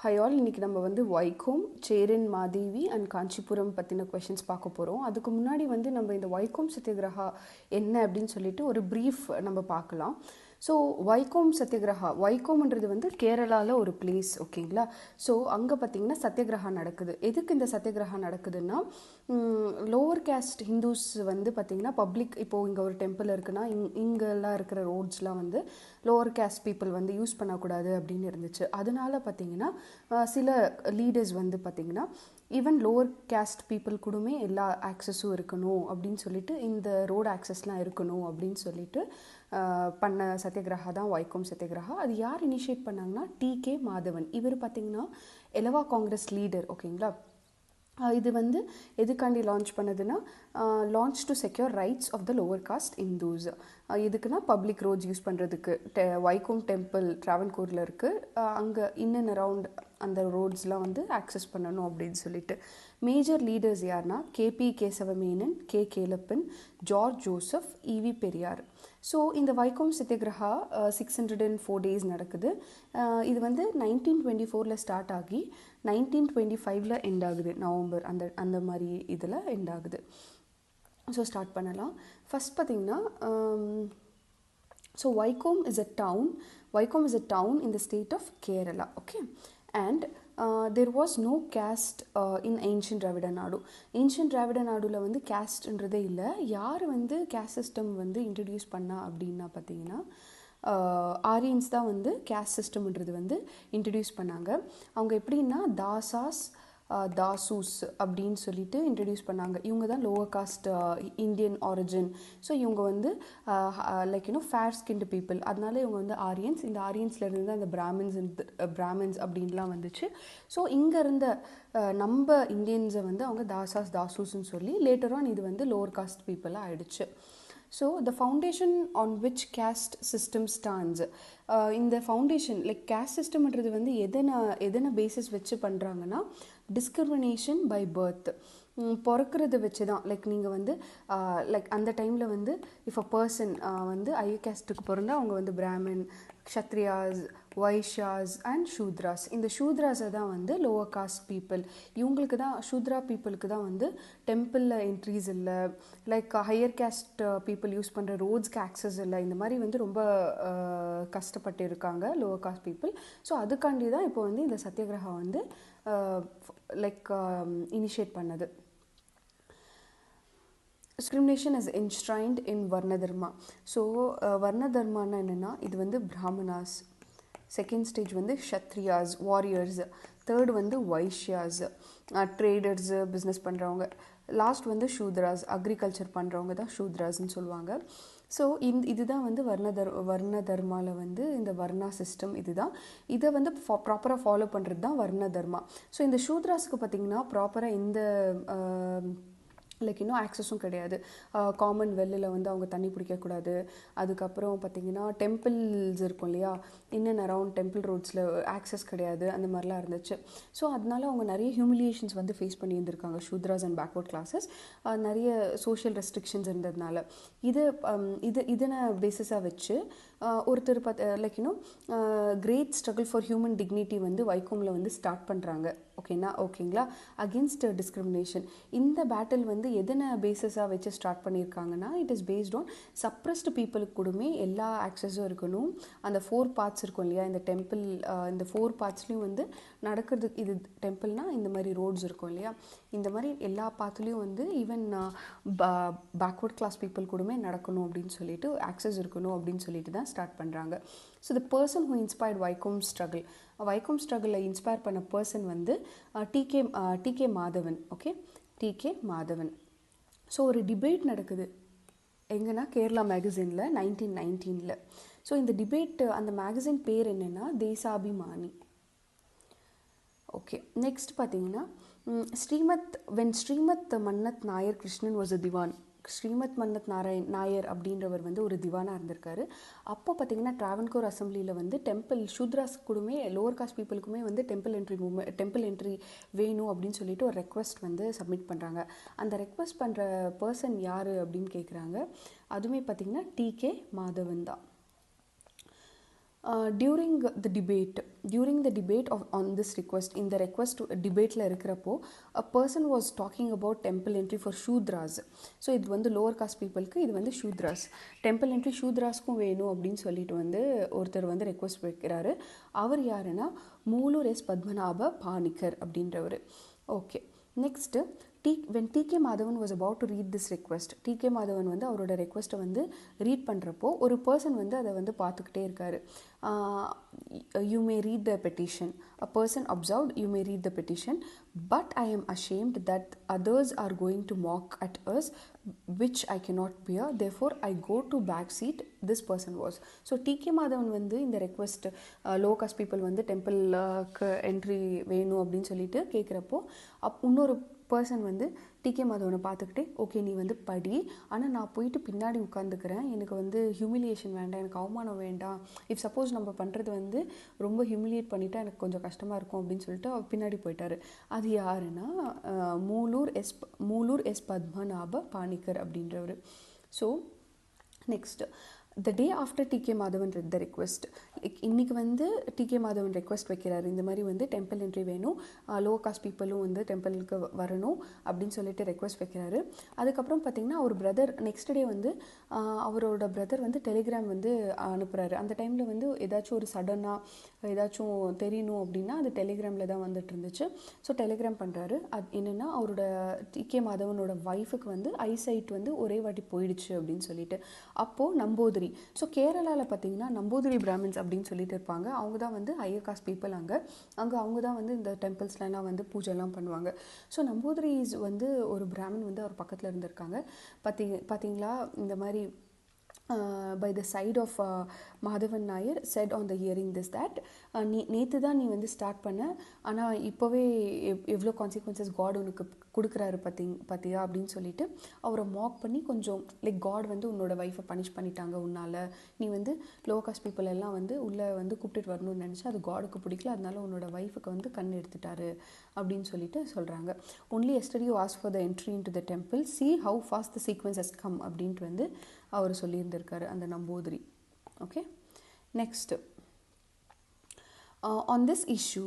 Hi all, இன்னைக்கு நம்ம வந்து வைக்கோம், சேரன் மாதேவி அண்ட் காஞ்சிபுரம் பற்றின கொஷின்ஸ் பார்க்க போகிறோம். அதுக்கு முன்னாடி வந்து நம்ம இந்த வைக்கோம் சத்தியகிரகா என்ன அப்படின்னு சொல்லிட்டு ஒரு ப்ரீஃப் நம்ம பார்க்கலாம். ஸோ வைக்கோம் சத்தியகிரகா, வைக்கோம்ன்றது வந்து கேரளாவில் ஒரு பிளேஸ், ஓகேங்களா. ஸோ அங்கே பார்த்திங்கன்னா சத்தியகிரகா நடக்குது. எதுக்கு இந்த சத்தியகிரகா நடக்குதுன்னா, லோவர் கேஸ்ட் ஹிந்துஸ் வந்து பார்த்திங்கன்னா பப்ளிக், இப்போது இங்கே ஒரு டெம்பிள் இருக்குன்னா இங்கெல்லாம் இருக்கிற ரோட்ஸ்லாம் வந்து லோவர் கேஸ்ட் பீப்புள் வந்து யூஸ் பண்ணக்கூடாது அப்படின்னு இருந்துச்சு. அதனால பார்த்திங்கன்னா சில லீடர்ஸ் வந்து பார்த்திங்கன்னா ஈவன் லோவர் கேஸ்ட் பீப்புள் கூடமே எல்லா ஆக்சஸும் இருக்கணும் அப்படின்னு சொல்லிட்டு, இந்த ரோடு ஆக்சஸ்லாம் இருக்கணும் அப்படின்னு சொல்லிட்டு பண்ண சத்தியகிரகா தான் வைக்கோம் சத்தியகிரகா. அது யார் இனிஷியேட் பண்ணாங்கன்னா TK மாதவன். இவர் பார்த்திங்கன்னா எலவா காங்கிரஸ் லீடர், ஓகேங்களா. இது வந்து எதுக்காண்டி லான்ச் பண்ணதுன்னா, launch to secure rights of the lower caste Hindus. இதுக்குன்னா பப்ளிக் ரோட்ஸ் யூஸ் பண்ணுறதுக்கு. வைக்கோம் டெம்பிள் ட்ராவன்கூரில் இருக்குது, அங்கே இன் அண்ட் அரவுண்ட் அந்த ரோட்ஸ்லாம் வந்து ஆக்சஸ் பண்ணணும் அப்படின்னு சொல்லிட்டு. மேஜர் லீடர்ஸ் யார்னா KP Kesava Menon, Kelappan, George Joseph, EV Periyar. So இந்த வைக்கோம் சத்தியகிரகா 604 days நடக்குது. இது வந்து 1924 ஸ்டார்ட் ஆகி 1925 எண்ட் ஆகுது, நவம்பர் அந்த மாதிரி இதில் எண்ட் ஆகுது. ஸோ ஸ்டார்ட் பண்ணலாம். ஃபஸ்ட் பார்த்திங்கன்னா, so Vaikom is a town in the state of Kerala, okay. And there was no caste in ancient Dravida Nadu. Ancient Dravida Naduல வந்து casteன்றதே இல்லை. யார் வந்து caste system வந்து இன்ட்ரடியூஸ் பண்ணா அப்படின்னா பார்த்தீங்கன்னா, ஆரியன்ஸ் தான் வந்து caste systemன்றது வந்து இன்ட்ரடியூஸ் பண்ணாங்க. அவங்க எப்படின்னா தாசூஸ் அப்படின்னு சொல்லிட்டு இன்ட்ரடியூஸ் பண்ணாங்க. இவங்க தான் lower cost Indian origin. So இவங்க வந்து லைக் ஃபேர் ஸ்கின்டு பீப்புள், அதனால இவங்க வந்து ஆரியன்ஸ். இந்த ஆரியன்ஸ்லேருந்து தான் இந்த பிராமின்ஸ் அப்படின்லாம் வந்துச்சு. ஸோ இங்கே இருந்த நம்ம இந்தியன்ஸை வந்து அவங்க தாசூஸ்ன்னு சொல்லி லேட்டர் ஆன் இது வந்து லோவர் காஸ்ட் பீப்புளாக ஆயிடுச்சு. So the foundation on which caste system stands, இந்த ஃபவுண்டேஷன் லைக் கேஸ்ட் சிஸ்டம்ன்றது வந்து எதனை பேசிஸ் வச்சு பண்ணுறாங்கன்னா, டிஸ்கிரிமினேஷன் பை பர்த், பிறக்கிறத வச்சு தான். லைக் நீங்கள் வந்து லைக் அந்த டைமில் வந்து இஃப் அ பர்சன் வந்து ஹையர் கேஸ்ட்டுக்கு பிறந்தா அவங்க வந்து பிராமின், க்ஷத்ரியாஸ், வைஷ்யாஸ் அண்ட் ஷூத்ராஸ். இந்த ஷூத்ராஸை தான் வந்து லோவர் காஸ்ட் பீப்புள். இவங்களுக்கு தான், ஷூத்ரா பீப்புளுக்கு தான் வந்து டெம்பிளில் என்ட்ரிஸ் இல்லை, like higher caste people use பண்ணுற ரோட்ஸ்க்கு ஆக்சஸ் இல்லை. இந்த மாதிரி வந்து ரொம்ப கஷ்டப்பட்டு இருக்காங்க லோவர் காஸ்ட் பீப்புள். ஸோ அதுக்காண்டி தான் இப்போ வந்து இந்த சத்தியகிரகா வந்து லைக் இனிஷியேட் பண்ணது. Discrimination is enshrined in Varna Dharma. So வர்ண தர்மானா என்னென்னா, இது வந்து பிராமணாஸ், செகண்ட் ஸ்டேஜ் வந்து க்ஷத்ரியாஸ் வாரியர்ஸ், தேர்ட் வந்து வைஷ்யாஸ் ட்ரேடர்ஸு பிஸ்னஸ் பண்ணுறவங்க, லாஸ்ட் வந்து ஷூத்ராஸ் அக்ரிகல்ச்சர் பண்ணுறவங்க தான் ஷூத்ராஸ்ன்னு சொல்லுவாங்க. ஸோ இதுதான் வந்து வர்ண தர்மாவில் வந்து இந்த வர்ணா சிஸ்டம். இதை வந்து ப்ராப்பராக ஃபாலோ பண்ணுறது தான் வர்ண தர்மா. ஸோ இந்த ஷூத்ராஸுக்கு பார்த்திங்கன்னா ப்ராப்பராக இந்த லைக் இன்னும் ஆக்சஸும் கிடையாது. காமன் வெல்லில் வந்து அவங்க தண்ணி பிடிக்கக்கூடாது. அதுக்கப்புறம் பார்த்திங்கன்னா டெம்பிள்ஸ் இருக்கும் இல்லையா, இன் அண்ட் அரவுண்ட் டெம்பிள் ரோட்ஸில் ஆக்சஸ் கிடையாது, அந்த மாதிரிலாம் இருந்துச்சு. ஸோ அதனால அவங்க நிறைய ஹியூமிலியேஷன்ஸ் வந்து ஃபேஸ் பண்ணி இருந்திருக்காங்க, ஷூத்ராஸ் அண்ட் பேக்வர்ட் கிளாஸஸ். நிறைய சோஷியல் ரெஸ்ட்ரிக்ஷன்ஸ் இருந்ததுனால இதனை பேசிஸாக வச்சு ஒருத்தர் like great struggle for human dignity வந்து வைக்கோமில் வந்து ஸ்டார்ட் பண்ணுறாங்க, ஓகேங்களா, அகென்ஸ்ட் டிஸ்கிரிமினேஷன். இந்த பேட்டில் வந்து எதனை பேசிஸாக வச்சு ஸ்டார்ட் பண்ணியிருக்காங்கன்னா, it is based on suppressed பீப்புளுக்கு கூடமே எல்லா ஆக்சஸும் இருக்கணும். அந்த 4 பார்ட்ஸ் இருக்கும் இல்லையா, இந்த டெம்பிள், இந்த 4 பார்ட்ஸ்லேயும் வந்து நடக்கிறது. இது டெம்பிள்னால் இந்த மாதிரி ரோட்ஸ் இருக்கும் இல்லையா, இந்த மாதிரி எல்லா பார்ட்லேயும் வந்து ஈவன் பேக்வர்ட் கிளாஸ் பீப்புள் கூடமே நடக்கணும் அப்படின்னு சொல்லிட்டு, ஆக்சஸ் இருக்கணும் அப்படின்னு சொல்லிட்டு தான் ஸ்டார்ட் பண்ணுறாங்க. So the person who inspired Vaikom ஸ்ட்ரகிளில் இன்ஸ்பயர் பண்ண பர்சன் வந்து TK Madhavan, okay, TK Madhavan. So ஒரு டிபேட் நடக்குது எங்கன்னா கேரளா மேகசினில் 1919. ஸோ இந்த டிபேட், அந்த மேகசின் பேர் என்னென்னா தேசாபிமானி. ஓகே, நெக்ஸ்ட் பார்த்தீங்கன்னா ஸ்ரீமத் மன்னத் நாயர் கிருஷ்ணன் வாஸ் அ திவான். ஸ்ரீமத் மன்னத் நாயர் அப்படின்றவர் வந்து ஒரு திவானாக இருந்திருக்காரு. அப்போ பார்த்திங்கன்னா ட்ராவன்கோர் அசம்பிளியில் வந்து ஷூத்ராஸ் கூடமே லோவர் காஸ்ட் பீப்புளுக்குமே வந்து டெம்பிள் என்ட்ரி வேணும் அப்படின்னு சொல்லிட்டு ஒரு ரெக்வஸ்ட் வந்து சப்மிட் பண்ணுறாங்க. அந்த ரெக்வஸ்ட் பண்ணுற பர்சன் யார் அப்படின்னு கேட்குறாங்க. அதுவுமே பார்த்திங்கன்னா TK மாதவன் தான். during the debate on this request, in the request debateல இருக்கிறப்போ a person was talking about temple entry for shudras. So இது வந்து lower caste peopleக்கு, இது வந்து shudras. temple entry shudrasக்கும் வேணும் அப்படின்னு சொல்லிட்டு வந்து ஒருத்தர் வந்து ரெக்வஸ்ட் வைக்கிறாரு. அவர் யாருன்னா மூலூர் எஸ் பத்மநாப பாணிக்கர் அப்படின்றவர். Okay, next when TK Madhavan was about to read this request, TK Madhavan வந்து அவரோட ரெக்வஸ்ட்டை வந்து ரீட் பண்ணுறப்போ ஒரு பர்சன் வந்து அதை வந்து பார்த்துக்கிட்டே இருக்காரு. You may read the petition. A person observed, you may read the petition, but I am ashamed that others are going to mock at us, which I cannot bear. Therefore, I go to back seat. This person was. So TK Madhavan வந்து இந்த request low caste people வந்து டெம்பிளுக்கு entry வேணும் அப்படின்னு சொல்லிட்டு கேட்குறப்போ இன்னொரு person வந்து decay மாதவனை பார்த்துக்கிட்டே, ஓகே நீ வந்து படி, ஆனால் நான் போயிட்டு பின்னாடி உட்காந்துக்கிறேன், எனக்கு வந்து ஹியூமிலியேஷன் வேண்டாம், எனக்கு அவமானம் வேண்டாம், இஃப் சப்போஸ் நம்ம பண்ணுறது வந்து ரொம்ப ஹியூமிலியேட் பண்ணிவிட்டு எனக்கு கொஞ்சம் கஷ்டமாக இருக்கும் அப்படின்னு சொல்லிட்டு அவர் பின்னாடி போயிட்டார். அது யாருன்னா மூலூர் எஸ் பத்மநாப பாணிக்கர் அப்படின்றவர். So next, the day after TK Madhavan read the request, இன்னைக்கு வந்து TK Madhavan ரெக்வஸ்ட் வைக்கிறாரு, இந்த மாதிரி வந்து டெம்பிள் என்ட்ரி வேணும், லோ காஸ்ட் பீப்புளும் வந்து டெம்பிளுக்கு வரணும் அப்படின்னு சொல்லிட்டு ரெக்வஸ்ட் வைக்கிறாரு. அதுக்கப்புறம் பார்த்திங்கன்னா அவர் பிரதர் நெக்ஸ்ட் டே வந்து அவரோட பிரதர் வந்து டெலிகிராம் வந்து அனுப்புகிறாரு. அந்த டைமில் வந்து ஏதாச்சும் ஒரு சடனாக ஏதாச்சும் தெரியணும் அப்படின்னா அது டெலிகிராமில் தான் வந்துட்டு இருந்துச்சு. ஸோ டெலிகிராம் பண்ணுறாரு. அது என்னென்னா அவரோட TK Madhavanோட ஒய்ஃபுக்கு வந்து ஐசைட் வந்து ஒரே வாட்டி போயிடுச்சு அப்படின்னு சொல்லிட்டு. அப்போது நம்போதரி, ஸோ கேரளாவில் பார்த்தீங்கன்னா நம்பூதிரி பிராமின்ஸ் அப்படின்னு சொல்லிட்டு இருப்பாங்க. அவங்க தான் வந்து ஹையர் காஸ்ட் பீப்புள். அங்கே அவங்க தான் வந்து இந்த டெம்பிள்ஸ்லாம் வந்து பூஜைலாம் பண்ணுவாங்க. ஸோ நம்பூதிரிஸ் வந்து ஒரு பிராமின் வந்து அவர் பக்கத்தில் இருந்திருக்காங்க. பார்த்தீங்களா இந்த மாதிரி by the side of Madhavan Nair said on the hearing this that நேற்று தான் நீ வந்து ஸ்டார்ட் பண்ண, ஆனால் இப்போவே எவ்வளோ கான்சிக்வன்சஸ் காட் உனக்கு கொடுக்குறாரு பார்த்தியா அப்படின்னு சொல்லிட்டு அவரை மாக் பண்ணி கொஞ்சம் லைக் காட் வந்து உன்னோட ஒய்ஃபை பனிஷ் பண்ணிட்டாங்க, உன்னால் நீ வந்து லோ காஸ்ட் பீப்புள் எல்லாம் வந்து உள்ளே வந்து கூப்பிட்டுட்டு வரணும்னு நினச்சி அது காடுக்கு பிடிக்கல, அதனால உன்னோட ஒய்ஃபுக்கு வந்து கண் எடுத்துட்டாரு அப்படின்னு சொல்லிட்டு சொல்கிறாங்க. only yesterday you asked for the entry into the temple, see how fast the sequence has come அப்படின்ட்டு வந்து அவர் சொல்லியிருந்திருக்காரு அந்த Namboothiri. Okay, next on this issue,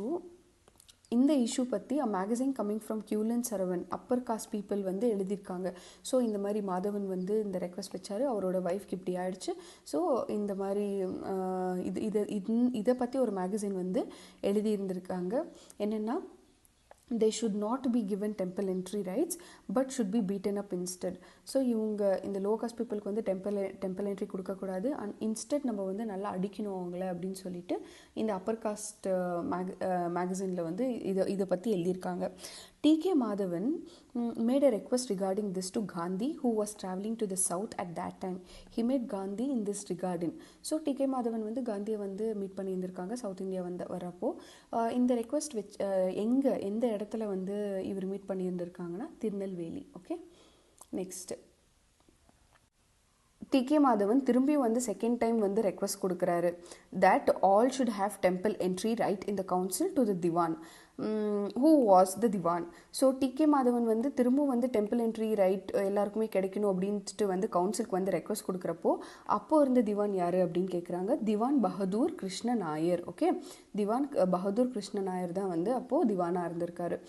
இந்த இஷ்யூ பற்றி a magazine coming from Quilon சரவன் அப்பர் காஸ்ட் பீப்புள் வந்து எழுதியிருக்காங்க. ஸோ இந்த மாதிரி மாதவன் வந்து இந்த ரெக்வஸ்ட் வச்சார், அவரோட ஒய்ஃப்க்கு இப்படி ஆயிடுச்சு. ஸோ இந்த மாதிரி இதை பற்றி ஒரு மேகசின் வந்து எழுதியிருந்திருக்காங்க. என்னென்னா they should not be given temple entry rights but should be beaten up instead. So இவங்க இந்த லோ காஸ்ட் பீப்புளுக்கு வந்து டெம்பிள் என்ட்ரி கொடுக்கக்கூடாது, இன்ஸ்டெட் நம்ம வந்து நல்லா அடிக்கணும் அவங்கள அப்படின்னு சொல்லிட்டு இந்த அப்பர் காஸ்ட் மேகசினில் வந்து இதை பற்றி எழுதியிருக்காங்க. TK Madhavan made a request regarding this to Gandhi, who was travelling to the south at that time. He met Gandhi in this regarding. So TK Madhavan வந்து காந்தியை வந்து மீட் பண்ணியிருந்திருக்காங்க சவுத் இந்தியா வந்து வரப்போ. இந்த ரெக்வஸ்ட் எந்த இடத்துல வந்து இவர் மீட் பண்ணியிருந்திருக்காங்கன்னா Tirunelveli. Okay, next TK Madhavan திரும்பி வந்து செகண்ட் டைம் வந்து ரெக்வஸ்ட் கொடுக்குறாரு that all should have temple entry right in the council to the divan. who was the divan? So TK Madhavan வந்து திரும்ப வந்து டெம்பிள் என்ட்ரி ரைட் எல்லாருக்குமே கிடைக்கணும் அப்படின்ட்டு வந்து கவுன்சிலுக்கு வந்து ரெக்வஸ்ட் கொடுக்குறப்போ அப்போ இருந்த திவான் யார் அப்படின்னு கேட்குறாங்க. திவான் பகதூர் கிருஷ்ண நாயர். ஓகே, திவான் பகதூர் கிருஷ்ண நாயர் தான் வந்து அப்போது திவானாக இருந்திருக்காரு.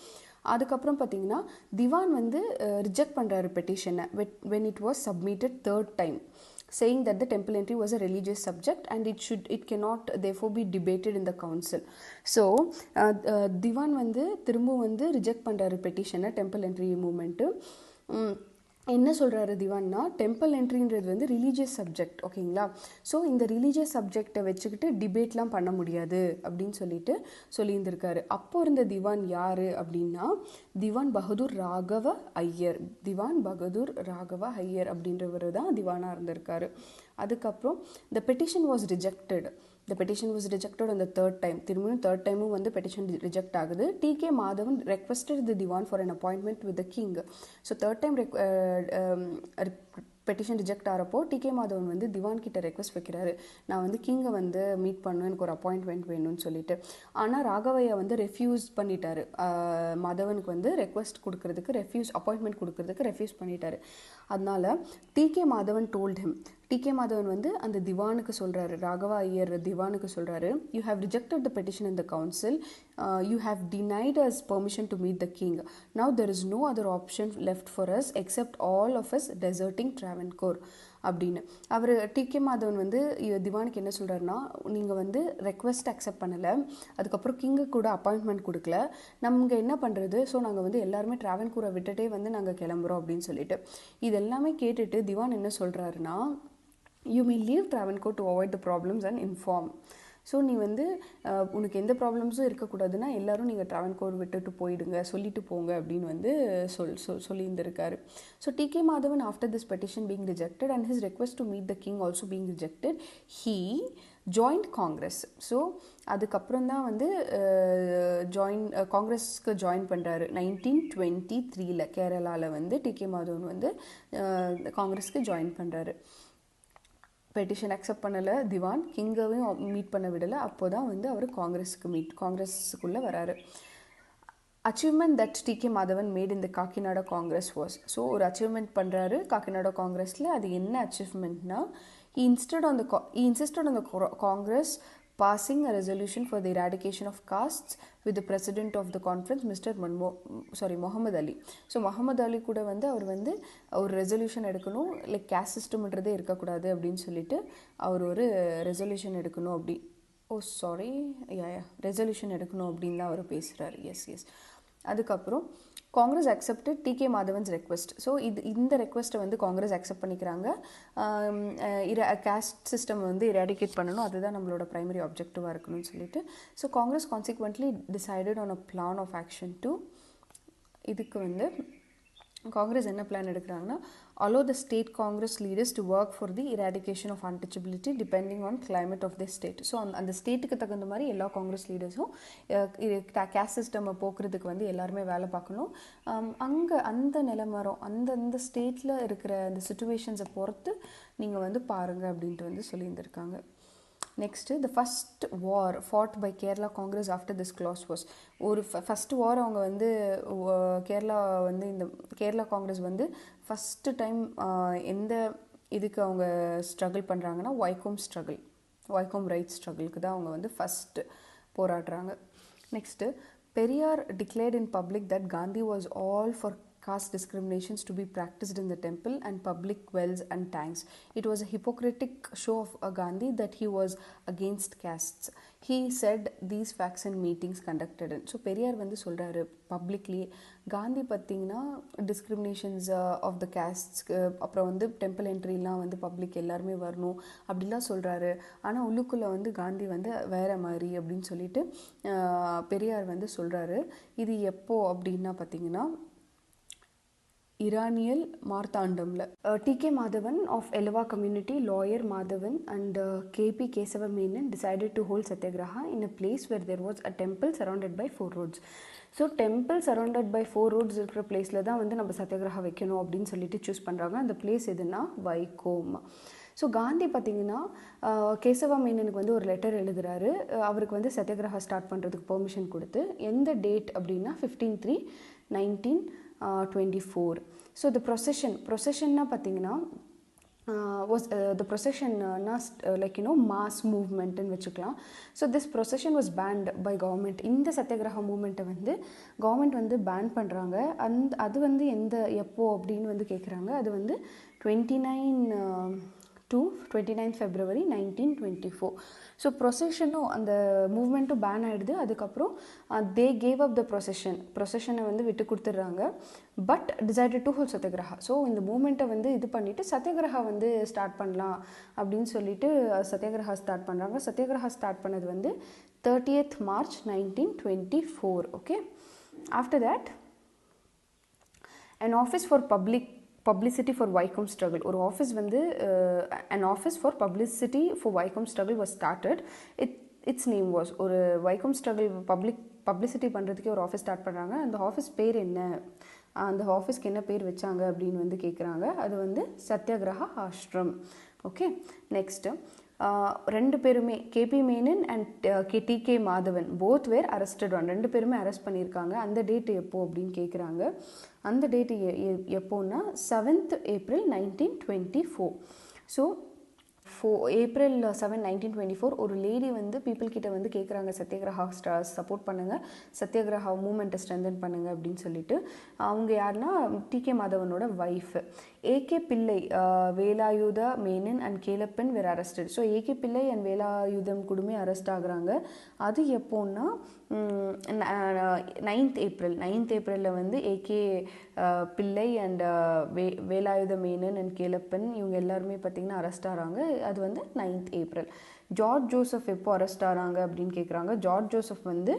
அதுக்கப்புறம் பார்த்தீங்கன்னா திவான் வந்து ரிஜெக்ட் பண்ணுறாரு பெட்டிஷனை when it was submitted third time, saying that the temple entry was a religious subject and it cannot therefore be debated in the council. So திவான் வந்து திரும்ப வந்து ரிஜெக்ட் பண்ணுறாரு பெட்டிஷனை டெம்பிள் என்ட்ரி மூமெண்ட்டு. என்ன சொல்கிறாரு திவான்னா, டெம்பிள் என்ட்ரின்றது வந்து religious subject. ஓகேங்களா, so இந்த religious சப்ஜெக்டை வச்சுக்கிட்டு டிபேட்லாம் பண்ண முடியாது அப்படின்னு சொல்லிட்டு சொல்லியிருந்திருக்காரு. அப்போ இருந்த திவான் யார் அப்படின்னா திவான் பகதூர் ராகவ ஐயர். திவான் பகதூர் ராகவ ஐயர் அப்படின்றவர் தான் திவானாக இருந்திருக்காரு. அதுக்கப்புறம் the petition was rejected on the third time. திரும்பியும் தேர்ட் டைமும் வந்து பெட்டிஷன் ரிஜெக்ட் ஆகுது. TK Madhavan requested the divan for an appointment with the king. So third time petition reject ஆகிறப்போ TK Madhavan வந்து திவான் கிட்ட ரெக்வஸ்ட் வைக்கிறாரு, நான் வந்து கிங்கை வந்து மீட் பண்ணணும், எனக்கு ஒரு அப்பாயின்ட்மெண்ட் வேணும்னு சொல்லிட்டு. ஆனால் ராகவையா வந்து ரெஃப்யூஸ் பண்ணிட்டாரு. மாதவனுக்கு வந்து ரெக்வஸ்ட் கொடுக்கறதுக்கு அப்பாயின்மெண்ட் கொடுக்கறதுக்கு ரெஃப்யூஸ் பண்ணிட்டாரு. அதனால் TK Madhavan told him. TK Madhavan வந்து அந்த திவானுக்கு சொல்கிறாரு, ராகவா ஐயர் திவானுக்கு சொல்கிறாரு, you have rejected the petition in the council, you have denied us permission to meet the king, now there is no other option left for us except all of us deserting Travancore அப்படின்னு. அவர் decay Madhavan வந்து திவானுக்கு என்ன சொல்கிறாருன்னா, நீங்கள் வந்து request accept பண்ணலை, அதுக்கப்புறம் king கூட அப்பாயின்மெண்ட் கொடுக்கல, நம்ம என்ன பண்ணுறது, ஸோ நாங்கள் வந்து எல்லாருமே ட்ராவன்கூரை விட்டுட்டே வந்து நாங்கள் கிளம்புறோம் அப்படின்னு சொல்லிட்டு. இது எல்லாமே கேட்டுட்டு திவான் என்ன சொல்கிறாருன்னா, you may leave Travancore to avoid the problems and inform. So நீ வந்து உனக்கு எந்த ப்ராப்ளம்ஸும் இருக்கக்கூடாதுன்னா எல்லாரும் நீங்கள் ட்ராவன்கோர் விட்டுட்டு போயிடுங்க, சொல்லிட்டு போங்க அப்படின்னு வந்து சொல்லியிருந்திருக்காரு. So TK Madhavan after this petition being rejected and his request to meet the king also being rejected, he joined Congress. So அதுக்கப்புறம் தான் வந்து காங்கிரஸ்க்கு ஜாயின் பண்ணுறாரு 1923 கேரளாவில் வந்து டிகே மாதவன் வந்து காங்கிரஸ்க்கு ஜாயின் பண்ணுறாரு. பெட்டிஷன் அக்செப்ட் பண்ணலை திவான், கிங்கையும் மீட் பண்ண விடலை, அப்போ தான் வந்து அவர் காங்கிரஸுக்குள்ளே வராரு. Achievement that TK Madhavan made இந்த காக்கிநாடா காங்கிரஸ் வாஸ். ஸோ ஒரு அச்சீவ்மெண்ட் பண்ணுறாரு காக்கிநாடா காங்கிரஸில். அது என்ன அச்சீவ்மெண்ட்னா, he insisted on the Congress passing a resolution for the eradication of castes with the president of the conference, Mr. Muhammad Ali. So Muhammad Ali கூட வந்து அவர் வந்து ஒரு ரெசல்யூஷன் எடுக்கணும், லைக் கேஸ்ட் சிஸ்டம்ன்றதே இருக்கக்கூடாது அப்படின்னு சொல்லிட்டு அவர் ஒரு ரெசல்யூஷன் எடுக்கணும் ரெசல்யூஷன் எடுக்கணும் அப்படின்னு தான் அவர் பேசுகிறார். எஸ். அதுக்கப்புறம் Congress accepted TK Madhavan's request. So இந்த ரெக்வெஸ்ட்டை வந்து காங்கிரஸ் அக்செப்ட் பண்ணிக்கிறாங்க. கேஸ்ட் சிஸ்டம் வந்து இராடிகேட் பண்ணணும், அதுதான் நம்மளோட ப்ரைமரி ஆப்ஜெக்டிவாக இருக்கணும்னு சொல்லிட்டு. So Congress consequently decided on a plan of action to, இதுக்கு வந்து காங்கிரஸ் என்ன பிளான் எடுக்கிறாங்கன்னா, allow the state congress leaders to work for the eradication of untouchability depending on climate of the state. So அந்த ஸ்டேட்டுக்கு தகுந்த மாதிரி எல்லா காங்கிரஸ் லீடர்ஸும் கேஸ்ட் சிஸ்டம் போக்குறதுக்கு வந்து எல்லாருமே வேலை பார்க்கணும். அங்கே அந்த நிலமரம் அந்தந்த ஸ்டேட்டில் இருக்கிற அந்த சிச்சுவேஷன்ஸை பொறுத்து நீங்கள் வந்து பாருங்கள் அப்படின்ட்டு வந்து சொல்லியிருந்திருக்காங்க. Next the first war fought by Kerala Congress after this class was. ஒரு ஃபஸ்ட்டு வார் அவங்க வந்து கேரளா காங்கிரஸ் வந்து ஃபஸ்ட்டு டைம் எந்த இதுக்கு அவங்க ஸ்ட்ரகிள் பண்ணுறாங்கன்னா, வைக்கோம் ரைட்ஸ் ஸ்ட்ரகிளுக்கு தான் அவங்க வந்து ஃபஸ்ட்டு போராடுறாங்க. Next Periyar declared in public that Gandhi was all for caste discriminations to be practiced in the temple and public wells and tanks. It was a hypocritic show of Gandhi that he was against castes. He said these facts in meetings conducted in. So Periyar வந்து சொல்கிறாரு publicly, Gandhi பார்த்திங்கன்னா discriminations of the கேஸ்ட்ஸ்க்கு, அப்புறம் வந்து temple என்ட்ரிலாம் வந்து public எல்லாருமே வரணும் அப்படிலாம் சொல்கிறாரு. ஆனால் உள்ளுக்குள்ளே வந்து காந்தி வந்து வேறு மாதிரி அப்படின்னு சொல்லிட்டு பெரியார் வந்து சொல்கிறாரு. இது எப்போ அப்படின்னா பார்த்திங்கன்னா Iranian மார்த்தாண்டமில். TK Madhavan of Ezhava community, lawyer Madhavan and KP Kesava Menon decided to hold satyagraha in a place where there was a temple surrounded by 4 roads. So temple surrounded by 4 roads இருக்கிற பிளேஸில் தான் வந்து நம்ம சத்யாகிரஹா வைக்கணும் அப்படின்னு சொல்லிட்டு சூஸ் பண்ணுறாங்க. அந்த பிளேஸ் எதுனா வைக்கோம். ஸோ காந்தி பார்த்திங்கன்னா கேசவா மேனனுக்கு வந்து ஒரு லெட்டர் எழுதுகிறாரு. அவருக்கு வந்து சத்யாகிரஹா ஸ்டார்ட் பண்ணுறதுக்கு பெர்மிஷன் கொடுத்து, எந்த டேட் அப்படின்னா 15/3/1924. ஸோ த ப்ரொசெஷன்னா பார்த்திங்கன்னா the procession mass movement ன்னு வச்சுக்கலாம். So this procession was banned by government. இந்த சத்யாகிரஹா மூமெண்ட்டை வந்து கவர்மெண்ட் வந்து பேன் பண்ணுறாங்க. அது வந்து எப்போ அப்படின்னு வந்து கேட்குறாங்க. அது வந்து 29 February 1924. ஸோ ப்ரொசெஷனும் அந்த மூவ்மெண்ட்டும் பேன் ஆகிடுது. அதுக்கப்புறம் தே கேவ் அப் த ப்ரொசெஷனை வந்து விட்டு கொடுத்துட்றாங்க. But decided to hold satyagraha. So இந்த மூமெண்ட்டை வந்து இது பண்ணிவிட்டு சத்யாகிரஹா வந்து ஸ்டார்ட் பண்ணலாம் அப்படின்னு சொல்லிட்டு சத்யாகிரஹா ஸ்டார்ட் பண்ணுறாங்க. சத்யாகிரஹா ஸ்டார்ட் பண்ணது வந்து 30th March 1924. Okay. After that an office for publicity for Vaikom struggle. ஒரு ஆஃபீஸ் வந்து an office for publicity for Vaikom struggle was started. Its name was, ஒரு Vaikom struggle பப்ளிசிட்டி பண்ணுறதுக்கே ஒரு ஆஃபீஸ் ஸ்டார்ட் பண்ணுறாங்க. அந்த office பேர் என்ன, அந்த ஆஃபீஸ்க்கு என்ன பேர் வச்சாங்க அப்படின்னு வந்து கேட்குறாங்க. அது வந்து சத்யாகிரஹா ஆஷ்ரம். ஓகே. நெக்ஸ்ட்டு ரெண்டு பேருமே KP Menon and TK Madhavan both were arrested on. ரெண்டு பேருமே அரெஸ்ட் பண்ணியிருக்காங்க. அந்த டேட்டு எப்போ அப்படின்னு கேட்குறாங்க. அந்த டேட்டு எப்போன்னா 7th April 1924. ஸோ April 7, 1924 ஒரு லேடி வந்து பீப்புள் கிட்ட வந்து கேட்குறாங்க, சத்யாகிரஹா சப்போர்ட் பண்ணுங்கள், சத்யாகிரஹா மூமெண்ட்டை ஸ்ட்ரென்தன் பண்ணுங்கள் அப்படின்னு சொல்லிட்டு. அவங்க யாருன்னா decay மாதவனோட wife. AK Pillai, Velayudha Menon and Kelappan were arrested. So AK Pillai and Velayudham கூடமே அரெஸ்ட் ஆகுறாங்க. அது எப்போன்னா 9th April வந்து AK Pillai and Velayudha Menon and Kelappan இவங்க எல்லாருமே பார்த்திங்கன்னா அரெஸ்ட் ஆகிறாங்க. அது வந்து 9th April. ஜார்ஜ் ஜோசப் எப்போ அரெஸ்ட் ஆகிறாங்க அப்படின்னு கேட்குறாங்க. ஜார்ஜ் ஜோசப் வந்து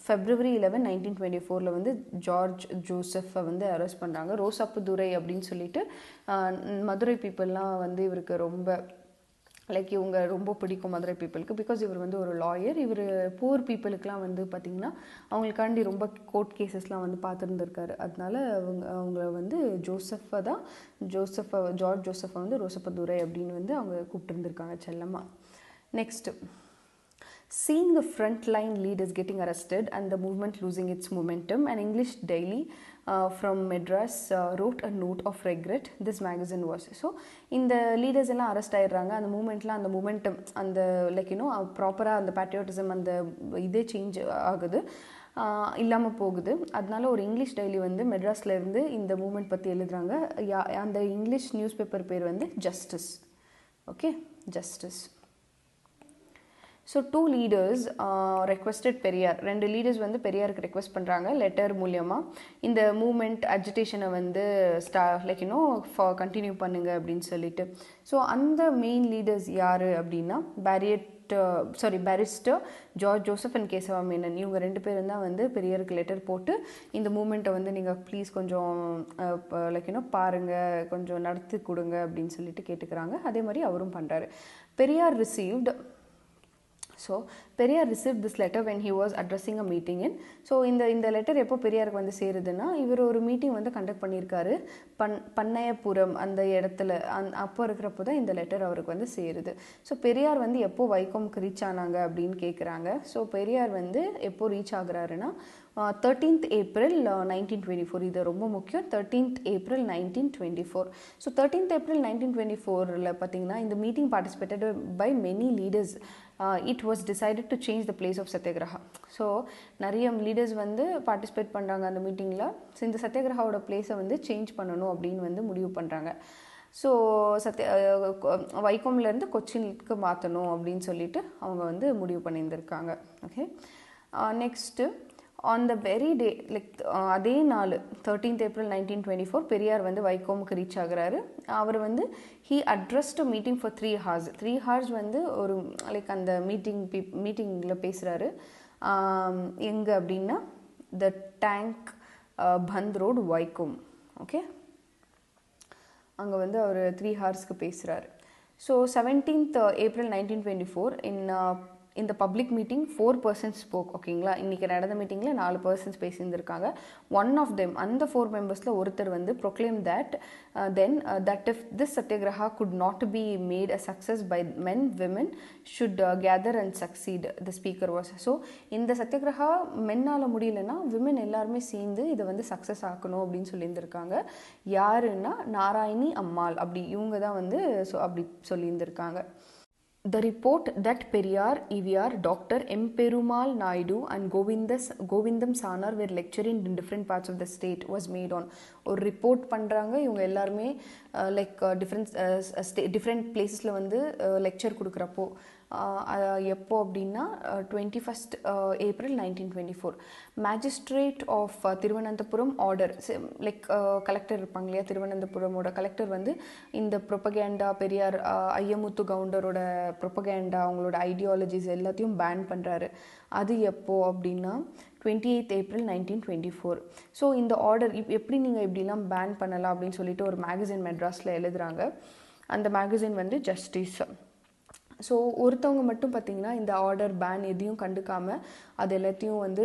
February 11, 1924 வந்து ஜார்ஜ் ஜோசஃபை வந்து அரெஸ்ட் பண்ணுறாங்க. ரோசப்புதுரை அப்படின்னு சொல்லிட்டு மதுரை பீப்புளெலாம் வந்து இவருக்கு ரொம்ப லைக் இவங்க ரொம்ப பிடிக்கும் மதுரை பீப்புளுக்கு. பிகாஸ் இவர் வந்து ஒரு லாயர். இவர் புவர் பீப்புளுக்கெலாம் வந்து பார்த்திங்கன்னா அவங்களுக்காண்டி ரொம்ப கோர்ட் கேசஸ்லாம் வந்து பார்த்துருந்துருக்காரு. அதனால அவங்கள வந்து ஜார்ஜ் ஜோசஃபை வந்து ரோசப்பதுரை அப்படின்னு வந்து அவங்க கூப்பிட்டுருந்துருக்காங்க Chellamma. Next, seeing the frontline leaders getting arrested and the movement losing its momentum, an English daily from Madras wrote a note of regret this magazine was. So இந்த லீடர்ஸ் எல்லாம் அரெஸ்ட் ஆயிடுறாங்க. அந்த மூமெண்ட்லாம் அந்த மூமெண்டம் அந்த லைக் ப்ராப்பராக அந்த patriotism அந்த இதே சேஞ்ச் ஆகுது, இல்லாமல் போகுது. அதனால ஒரு இங்கிலீஷ் டைலி வந்து மெட்ராஸ்லேருந்து இந்த மூமெண்ட் பற்றி எழுதுகிறாங்க. அந்த இங்கிலீஷ் நியூஸ் பேப்பர் பேர் வந்து justice. Okay, justice. So 2 leaders requested Periyar. 2 leaders வந்து பெரியாருக்கு ரெக்வெஸ்ட் பண்ணுறாங்க லெட்டர் மூலியமாக. இந்த மூமெண்ட் அஜிடேஷனை வந்து கண்டினியூ பண்ணுங்க அப்படின்னு சொல்லிட்டு. ஸோ அந்த மெயின் லீடர்ஸ் யார் அப்படின்னா barrister George Joseph and Keshava Menon. இவங்க 2 பேரும் தான் வந்து பெரியாருக்கு லெட்டர் போட்டு இந்த மூமெண்ட்டை வந்து நீங்கள் ப்ளீஸ் கொஞ்சம் பாருங்கள், கொஞ்சம் நடத்தி கொடுங்க அப்படின்னு சொல்லிட்டு கேட்டுக்கிறாங்க. அதே மாதிரி அவரும் பண்ணுறாரு. Periyar received this letter when he was addressing a meeting in. So இந்த லெட்டர் எப்போ பெரியாருக்கு வந்து சேருதுன்னா, இவர் ஒரு மீட்டிங் வந்து கண்டக்ட் பண்ணியிருக்காரு பண்ணையபுரம் அந்த இடத்துல. அப்போ இருக்கிறப்போ தான் இந்த லெட்டர் அவருக்கு வந்து சேருது. ஸோ பெரியார் வந்து எப்போ வைக்கோமுக்கு ரீச் ஆனாங்க அப்படின்னு கேட்குறாங்க. ஸோ பெரியார் வந்து எப்போ ரீச் ஆகுறாருன்னா 13th April 1924. இது ரொம்ப முக்கியம். 13th April 1924. So 13th April 1924 பார்த்தீங்கன்னா இந்த meeting participated by many leaders. It was decided to change the place of satyagraha. So நிறைய லீடர்ஸ் வந்து பார்ட்டிசிபேட் பண்ணுறாங்க அந்த மீட்டிங்கில். ஸோ இந்த சத்யாகிரஹாவோட பிளேஸை வந்து சேஞ்ச் பண்ணணும் அப்படின்னு வந்து முடிவு பண்ணுறாங்க. ஸோ வைக்கோம்லேருந்து கொச்சினுக்கு மாற்றணும் அப்படின்னு சொல்லிட்டு அவங்க வந்து முடிவு பண்ணியிருந்திருக்காங்க. Okay, next on the very day அதே நாள் 13th April 1924 பெரியார் வந்து வைக்கோமுக்கு ரீச் ஆகுறாரு. அவர் வந்து he addressed meeting for 3 hours. 3 hours வந்து ஒரு அந்த மீட்டிங்கில் பேசுகிறாரு. எங்கே அப்படின்னா the tank bund road Vaikom. Okay, அங்கே வந்து அவர் 3 hours பேசுகிறாரு. ஸோ 17th April 1924 இந்த பப்ளிக் மீட்டிங் 4 persons ஸ்போக். ஓகேங்களா, இன்றைக்கி நடந்த மீட்டிங்கில் 4 persons பேசியிருந்திருக்காங்க. ஒன் ஆஃப் தெம், அந்த 4 members ஒருத்தர் வந்து proclaim that if this satyagraha could not be made a success by men, women should gather and succeed, the speaker was. So இந்த சத்யாகிரஹா மென்னால் முடியலன்னா women எல்லாருமே சேர்ந்து இதை வந்து சக்ஸஸ் ஆக்கணும் அப்படின்னு சொல்லியிருந்திருக்காங்க. யாருன்னா நாராயணி அம்மாள், அப்படி இவங்க தான் வந்து அப்படி சொல்லியிருந்திருக்காங்க. The report that Periyar, EVR, Dr. M. Perumal Naidu and Govindam Sanar were lecturing in different parts of the state was made on. ஒரு ரிப்போர்ட் பண்ணுறாங்க. இவங்க எல்லாருமே டிஃப்ரெண்ட் பிளேஸஸில் வந்து லெக்சர் கொடுக்குறப்போ எப்போ அப்படின்னா 21st April 1924 magistrate of Thiruvananthapuram order collector இருப்பாங்க இல்லையா, திருவனந்தபுரமோட கலெக்டர் வந்து இந்த ப்ரொபகேண்டா பெரியார் ஐயமுத்து கவுண்டரோட ப்ரொபகேண்டா அவங்களோட ஐடியாலஜிஸ் எல்லாத்தையும் பேன் பண்ணுறாரு. அது எப்போ அப்படின்னா 28th April 1924. ஸோ இந்த ஆர்டர் எப்படி நீங்கள் இப்படிலாம் பேன் பண்ணலாம் அப்படின்னு சொல்லிட்டு ஒரு மேகசின் மெட்ராஸில் எழுதுகிறாங்க. அந்த மேகசின் வந்து ஜஸ்டிஸ். ஸோ ஒருத்தவங்க மட்டும் பார்த்திங்கன்னா இந்த ஆர்டர் பேன் எதையும் கண்டுக்காமல் அது எல்லாத்தையும் வந்து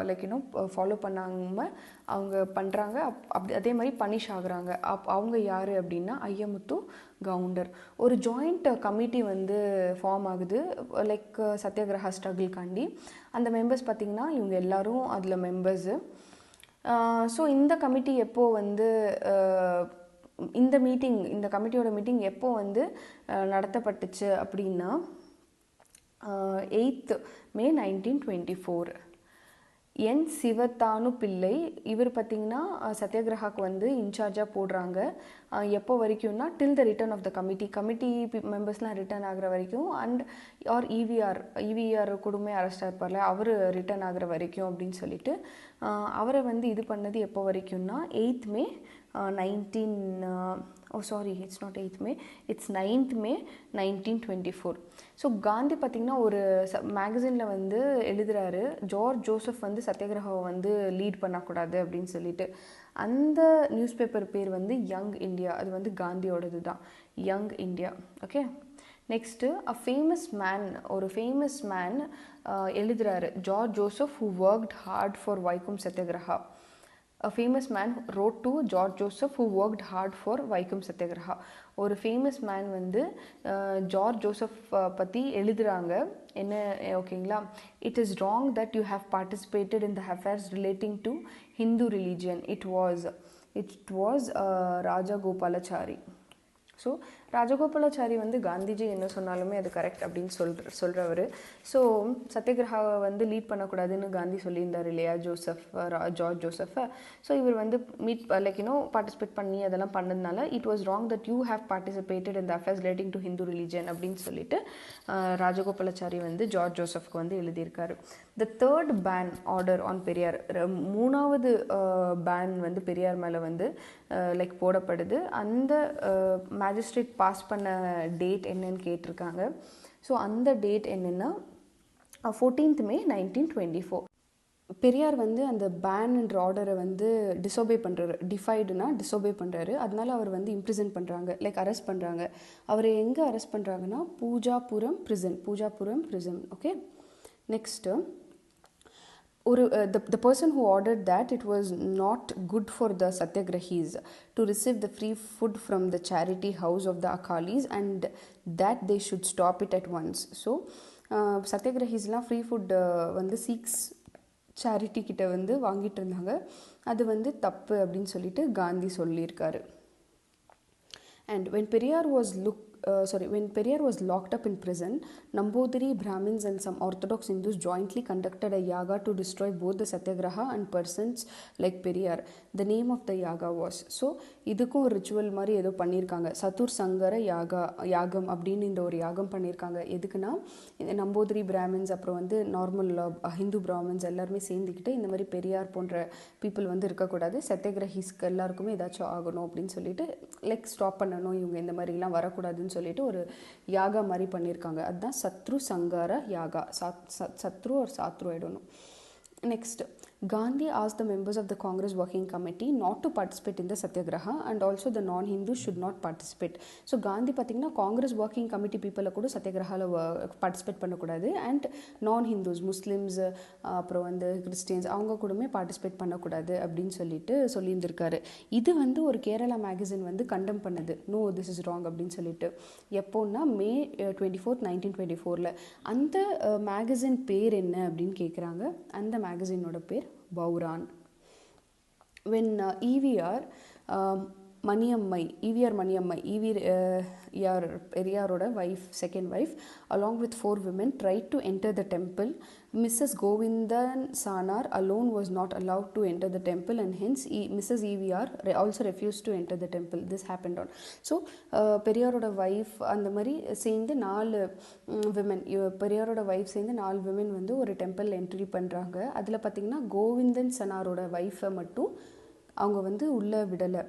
லைக் யூனோ ஃபாலோ பண்ணாமல் அவங்க பண்ணுறாங்க. அப்படி அதே மாதிரி பனிஷ் ஆகுறாங்க. அவங்க யார் அப்படின்னா ஐயமுத்து கவுண்டர். ஒரு ஜாயிண்ட் கமிட்டி வந்து ஃபார்ம் ஆகுது லைக் சத்தியாகிரகா ஸ்ட்ரகிள்காண்டி. அந்த மெம்பர்ஸ் பார்த்திங்கன்னா இவங்க எல்லோரும் அதில் மெம்பர்ஸு. ஸோ இந்த கமிட்டி எப்போது வந்து இந்த கமிட்டியோட மீட்டிங் எப்போ வந்து நடத்தப்பட்டுச்சு அப்படின்னா 8th May 1924. என் சிவத்தானு பிள்ளை இவர் பார்த்திங்கன்னா சத்தியாகிரகாவுக்கு வந்து இன்சார்ஜாக போடுறாங்க. எப்போ வரைக்கும்னா till the return of the committee மெம்பர்ஸ்லாம் ரிட்டர்ன் ஆகிற வரைக்கும். அண்ட் ஈவிஆர் கூடமே அரெஸ்டாக இருப்பார்ல, அவர் ரிட்டர்ன் ஆகிற வரைக்கும் அப்படின்னு சொல்லிட்டு அவரை வந்து இது பண்ணது எப்போ வரைக்கும்னா 8th May 9th May 1924. So Gandhi பார்த்திங்கன்னா ஒரு மேகசினில் வந்து எழுதுகிறாரு, ஜார்ஜ் ஜோசப் வந்து சத்தியாகிரகாவை வந்து லீட் பண்ணக்கூடாது அப்படின்னு சொல்லிட்டு. அந்த நியூஸ் பேப்பர் பேர் வந்து யங் இந்தியா. அது வந்து காந்தியோடது தான், யங் இந்தியா. ஓகே, நெக்ஸ்ட்டு ஒரு ஃபேமஸ் மேன் எழுதுகிறாரு, George Joseph who worked hard for Vaikom Satyagraha. A famous man wrote to George Joseph who worked hard for Vaikom satyagraha. ஒரு ஃபேமஸ் மேன் வந்து ஜார்ஜ் ஜோசப் பற்றி எழுதுகிறாங்க. என்ன ஓகேங்களா, it is wrong that you have participated in the affairs relating to Hindu religion. It was Rajagopalachari. So Rajagopalachari வந்து காந்திஜி என்ன சொன்னாலுமே அது கரெக்ட் அப்படின்னு சொல்கிறவர். ஸோ சத்தியகிரகாவை வந்து லீட் பண்ணக்கூடாதுன்னு காந்தி சொல்லியிருந்தார் இல்லையா ஜார்ஜ் ஜோசஃபை. ஸோ இவர் வந்து பார்ட்டிசிபேட் பண்ணி அதெல்லாம் பண்ணதுனால it was wrong that you have participated in the affairs relating to Hindu religion அப்படின்னு சொல்லிட்டு ராஜகோபாலாச்சாரி வந்து ஜார்ஜ் ஜோசப்க்கு வந்து எழுதியிருக்காரு. The third ban order on Periyar, மூணாவது பேன் வந்து பெரியார் மேலே வந்து லைக் போடப்படுது. அந்த மேஜிஸ்ட்ரேட் பாஸ் பண்ண டேட் என்னன்னு கேட்டிருக்காங்க. ஸோ அந்த டேட் என்னென்னா 14th May 1924. பெரியார் வந்து அந்த பேன்ன்ற ஆர்டரை வந்து டிசோபே பண்ணுறாரு. அதனால அவர் வந்து இம்ப்ரிசன் பண்ணுறாங்க, லைக் அரெஸ்ட் பண்ணுறாங்க. அவரை எங்கே அரெஸ்ட் பண்ணுறாங்கன்னா பூஜாபுரம் prison. Okay, next the person who ordered that it was not good for the Satyagrahis to receive the free food from the charity house of the Akalis and that they should stop it at once. So Satyagrahisலாம் free food வந்து seeks charity கிட்ட வந்து வாங்கிட்டு இருந்தாங்க. அது வந்து தப்பு அப்படின்னு சொல்லிட்டு காந்தி சொல்லியிருக்காரு. And when Periyar was locked up in prison, Nambudiri Brahmins and some Orthodox Hindus jointly conducted a yaga to destroy both the Satyagraha and persons like Periyar. The name of the yaga was, so இதுக்கும் ஒரு ritual மாதிரி ஏதோ பண்ணியிருக்காங்க, சதுர் சங்கர யாகம் அப்படின்னு இந்த ஒரு யாகம் பண்ணியிருக்காங்க. எதுக்குன்னா நம்பூதிரி பிராமின்ஸ் அப்புறம் வந்து நார்மல் ஹிந்து பிராமின்ஸ் எல்லாருமே சேர்ந்துக்கிட்டு இந்த மாதிரி பெரியார் போன்ற பீப்புள் வந்து இருக்கக்கூடாது, சத்தியகிரகிஸ்க்கு எல்லாருக்குமே ஏதாச்சும் ஆகணும் அப்படின்னு சொல்லிட்டு லைக் ஸ்டாப் பண்ணணும், இவங்க இந்த மாதிரிலாம் வரக்கூடாதுன்னு சொல்லிட்டு ஒரு யாகா மாதிரி பண்ணியிருக்காங்க. அதுதான் சத்ரு சங்கார யாகா. சத்ரு ஒரு சாத்ரு ஆயிடணும். Next, Gandhi asked the members of the Congress Working Committee not to participate in the Satyagraha and also the non-Hindus should not participate. So Gandhi பார்த்தீங்கன்னா காங்கிரஸ் ஒர்க்கிங் கமிட்டி பீப்புளை கூட சத்தியகிரகாவில் பார்ட்டிசிபேட் பண்ணக்கூடாது அண்ட் நான்-ஹிந்துஸ் முஸ்லிம்ஸ் அப்புறம் வந்து கிறிஸ்டியன்ஸ் அவங்க கூடமே participate பண்ணக்கூடாது அப்படின்னு சொல்லியிருந்திருக்காரு. இது வந்து ஒரு கேரளா மேகசின் வந்து கண்டம் பண்ணுது, நோ திஸ் இஸ் ராங் அப்படின்னு சொல்லிட்டு. எப்போன்னா May 24th 1924. அந்த மேகசின் பேர் என்ன அப்படின்னு கேட்குறாங்க. அந்த மேகசினோட பேர் பௌரான். when EVR மணியம்மை பெரியாரோட second wife along with 4 women tried to enter the temple. Mrs. Govindan Sanar alone was not allowed to enter the temple and hence Mrs. EVR also refused to enter the temple. This happened on. So பெரியாரோட wife அந்த மாதிரி சேர்ந்து 4 women, பெரியாரோட wife சேர்ந்து 4 women வந்து ஒரு temple entry பண்ணுறாங்க. அதில் பார்த்திங்கன்னா கோவிந்தன் சனாரோட வைஃபை மட்டும் அவங்க வந்து உள்ளே விடலை.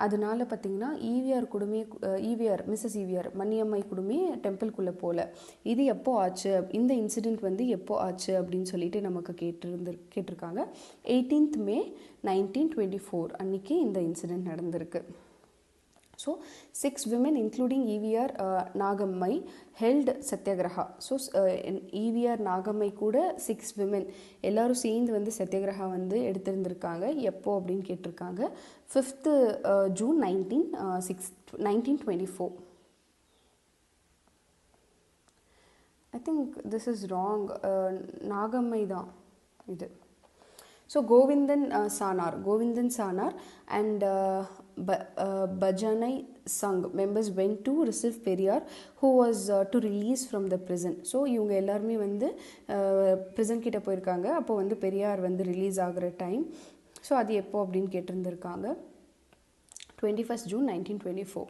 அதனால பார்த்திங்கன்னா மிஸ்ஸஸ் ஈவிஆர் மணியம்மை கூடமே டெம்பிள்குள்ளே போகல. இது எப்போ ஆச்சு, இந்த இன்சிடெண்ட் வந்து எப்போ ஆச்சு அப்படின்னு சொல்லிட்டு நமக்கு கேட்டிருக்காங்க. 18th May 1924 அன்றைக்கி இந்த இன்சிடெண்ட் நடந்திருக்கு. So 6 women including EVR Nagamai held Satyagraha. So EVR Nagamai கூட 6 women எல்லாரும் சேர்ந்து வந்து சத்யாகிரகா வந்து எடுத்திருந்திருக்காங்க. எப்போ அப்படின்னு கேட்டிருக்காங்க. 5th June 1924. I think this is wrong. Nagamai தான் இது. So Govindan Sanar and Bhajanai Sangh members went to receive Periyar, who was to release from the prison. So இவங்க எல்லாருமே வந்து prison கிட்ட போயிருக்காங்க. அப்போ வந்து பெரியார் வந்து ரிலீஸ் ஆகிற டைம். ஸோ அது எப்போ அப்படின்னு கேட்டிருந்திருக்காங்க. 21st June 1924.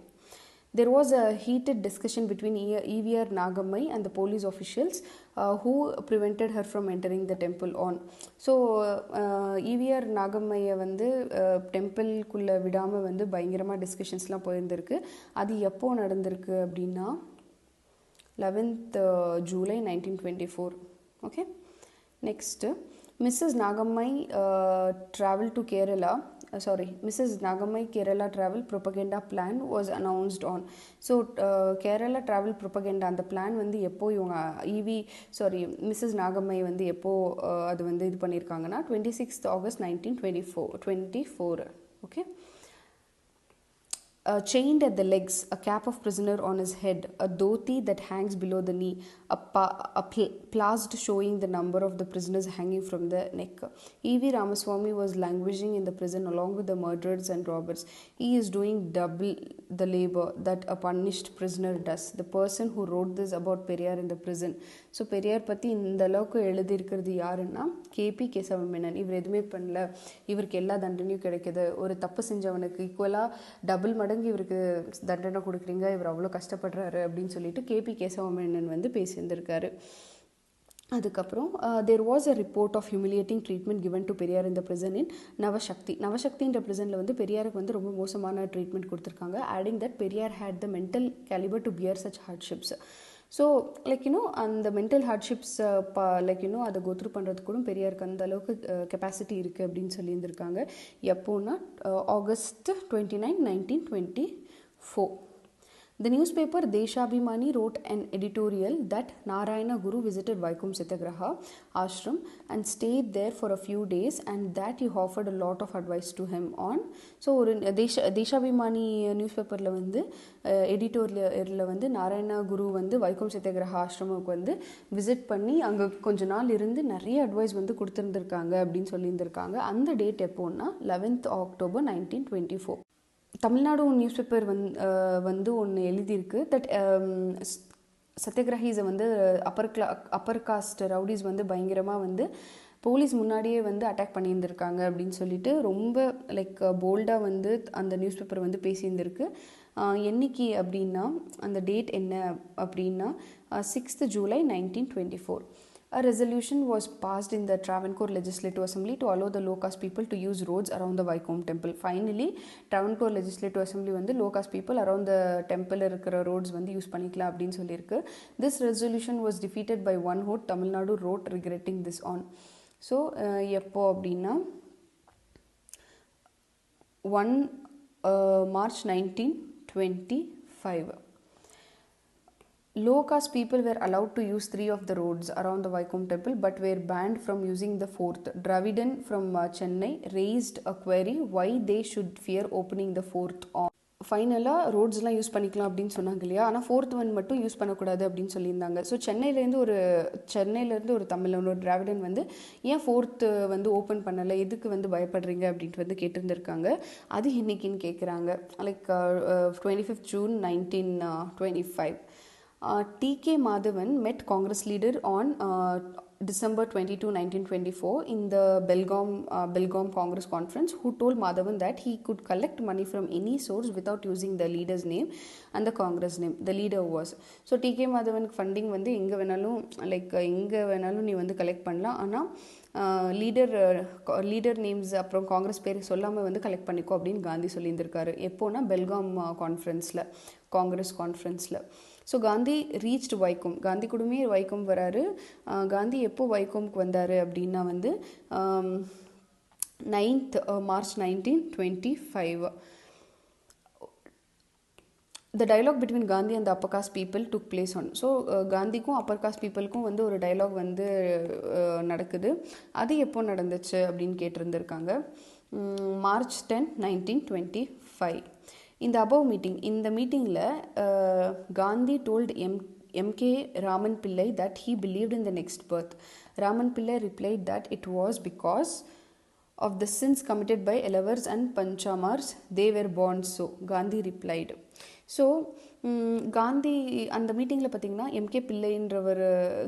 There was a heated discussion between EVR Nagamai and the police officials who prevented her from entering the temple on. So EVR Nagamaiயை வந்து டெம்பிள்குள்ளே விடாமல் வந்து பயங்கரமாக டிஸ்கஷன்ஸ்லாம் போயிருந்திருக்கு. அது எப்போ நடந்திருக்கு அப்படின்னா 11th July 1924. Okay. Next, Mrs. Nagamai traveled to Kerala. Mrs. Nagamai Kerala travel propaganda plan was announced on. So Kerala travel propaganda அந்த plan வந்து எப்போ இவங்க Mrs. Nagamai வந்து எப்போ அது வந்து இது பண்ணியிருக்காங்கன்னா 26th August 1924. Okay. Chained at the legs, a cap of prisoner on his head, a dhoti that hangs below the knee, a plast showing the number of the prisoners hanging from the neck. E.V. Ramaswamy was languishing in the prison along with the murderers and robbers. He is doing double the labor that a punished prisoner does. The person who wrote this about Periyar in the prison. So Periyar பற்றி இந்த அளவுக்கு எழுதியிருக்கிறது யாருன்னா KP Kesava Menon. இவர் எதுவுமே பண்ணல, இவருக்கு எல்லா தண்டனையும் கிடைக்கிது, ஒரு தப்பு செஞ்சவனுக்கு ஈக்குவலாக டபுள் மடங்கு இவருக்கு தண்டனை கொடுக்குறீங்க, இவர் அவ்வளோ கஷ்டப்படுறாரு அப்படின்னு சொல்லிட்டு கேபி கேசவமேனன் வந்து பேசியிருந்திருக்காரு. அதுக்கப்புறம் there was a report of humiliating treatment given to Periyar in the prison in நவசக்தின்ற ப்ரிசனில் வந்து பெரியாருக்கு வந்து ரொம்ப மோசமான ட்ரீட்மெண்ட் கொடுத்துருக்காங்க. adding that Periyar had the mental caliber to bear such hardships. So அந்த மென்டல் ஹார்ட்ஷிப்ஸ் அதை கோத்ரூ பண்ணுறது கூட பெரியாருக்கு அந்த அளவுக்கு கெப்பாசிட்டி இருக்குது அப்படின்னு சொல்லியிருந்திருக்காங்க. எப்போன்னா August 29, 1924. The newspaper Deshabhimani wrote an editorial that Narayana Guru visited Vaikom Satyagraha ashram and stayed there for a few days, and that he offered a lot of advice to him on. So ஒரு Deshabhimani நியூஸ்பேப்பரில் வந்து எடிட்டோரியலில் வந்து நாராயணா குரு வந்து வைக்கம் சத்யாகிரகா ஆசிரமுக்கு வந்து visit பண்ணி அங்கே கொஞ்ச நாள் இருந்து நிறைய அட்வைஸ் வந்து கொடுத்துருந்துருக்காங்க அப்படின்னு சொல்லியிருந்திருக்காங்க. அந்த டேட் எப்போன்னா 11th October 1924. தமிழ்நாடு நியூஸ்பேப்பர் வந்து ஒன்று எழுதியிருக்கு தட் சத்யகிரஹீஸை வந்து அப்பர் காஸ்ட் ரவுடிஸ் வந்து பயங்கரமாக வந்து போலீஸ் முன்னாடியே வந்து அட்டாக் பண்ணியிருந்திருக்காங்க அப்படின்னு சொல்லிட்டு ரொம்ப போல்டாக வந்து அந்த நியூஸ் பேப்பர் வந்து பேசியிருந்திருக்கு. என்னைக்கு அப்படின்னா அந்த டேட் என்ன அப்படின்னா 6th July 1924. A resolution was passed in the Travancore Legislative Assembly to allow the low-caste people to use roads around the Vaikom temple. Finally, Travancore Legislative Assembly வந்து low-caste people around the temple இருக்கிற roads வந்து use பண்ணிக்கலாம் அப்படின்னு சொல்லியிருக்கு. This resolution was defeated by one vote. Tamil Nadu wrote regretting this on. So, எப்போ அப்படின்னா 1 March 1925. Low-caste people were allowed to use 3 of the roads around the Vaikom temple but were banned from using the 4th. Dravidan from Chennai raised a query why they should fear opening the 4th on. ஃபைனலாக ரோட்ஸ்லாம் use பண்ணிக்கலாம் அப்படின்னு சொன்னாங்க இல்லையா, ஆனால் 4th one மட்டும் use பண்ணக்கூடாது அப்படின்னு சொல்லியிருந்தாங்க. ஸோ சென்னையிலேருந்து ஒரு தமிழன் ஒரு டிராவிடன் வந்து ஏன் 4th வந்து ஓப்பன் பண்ணலை, எதுக்கு வந்து பயப்படுறீங்க அப்படின்ட்டு வந்து கேட்டிருந்துருக்காங்க. அது என்னைக்குன்னு கேட்குறாங்க. 25th June 1925. T.K. Madhavan met Congress leader on December 22, 1924 in the Belgaum Congress conference, who told Madhavan that he could collect money from any source without using the leader's name and the Congress name. The leader was. So T.K. Madhavan funding வந்து எங்கே வேணாலும் நீ வந்து collect பண்ணலாம், ஆனால் leader names அப்புறம் காங்கிரஸ் பேர் சொல்லாமல் வந்து கலெக்ட் பண்ணிக்கோ அப்படின்னு காந்தி சொல்லியிருந்திருக்காரு. எப்போனா பெல்காம் காங்கிரஸ் கான்ஃபரன்ஸில். ஸோ காந்தி ரீச்டு வைக்கம், காந்தி கூடமே வைக்கம் வராரு. காந்தி எப்போ வைக்கோம்க்கு வந்தார் அப்படின்னா வந்து 9th March 1925. the dialogue between Gandhi and the upper caste people took place on. So காந்திக்கும் அப்பர் காஸ்ட் பீப்புளுக்கும் வந்து ஒரு டைலாக் வந்து நடக்குது. அது எப்போ நடந்துச்சு அப்படின்னு கேட்டிருந்திருக்காங்க. March 10, 1925. இந்த above meeting, இந்த மீட்டிங்கில் Gandhi told MK Raman Pillai that he believed in the next birth. Raman Pillai replied that it was because of the sins committed by Elavars and Panchamars, they were born so. Gandhi replied. So Gandhi அந்த மீட்டிங்கில் பார்த்திங்கன்னா MK பிள்ளைன்றவர்,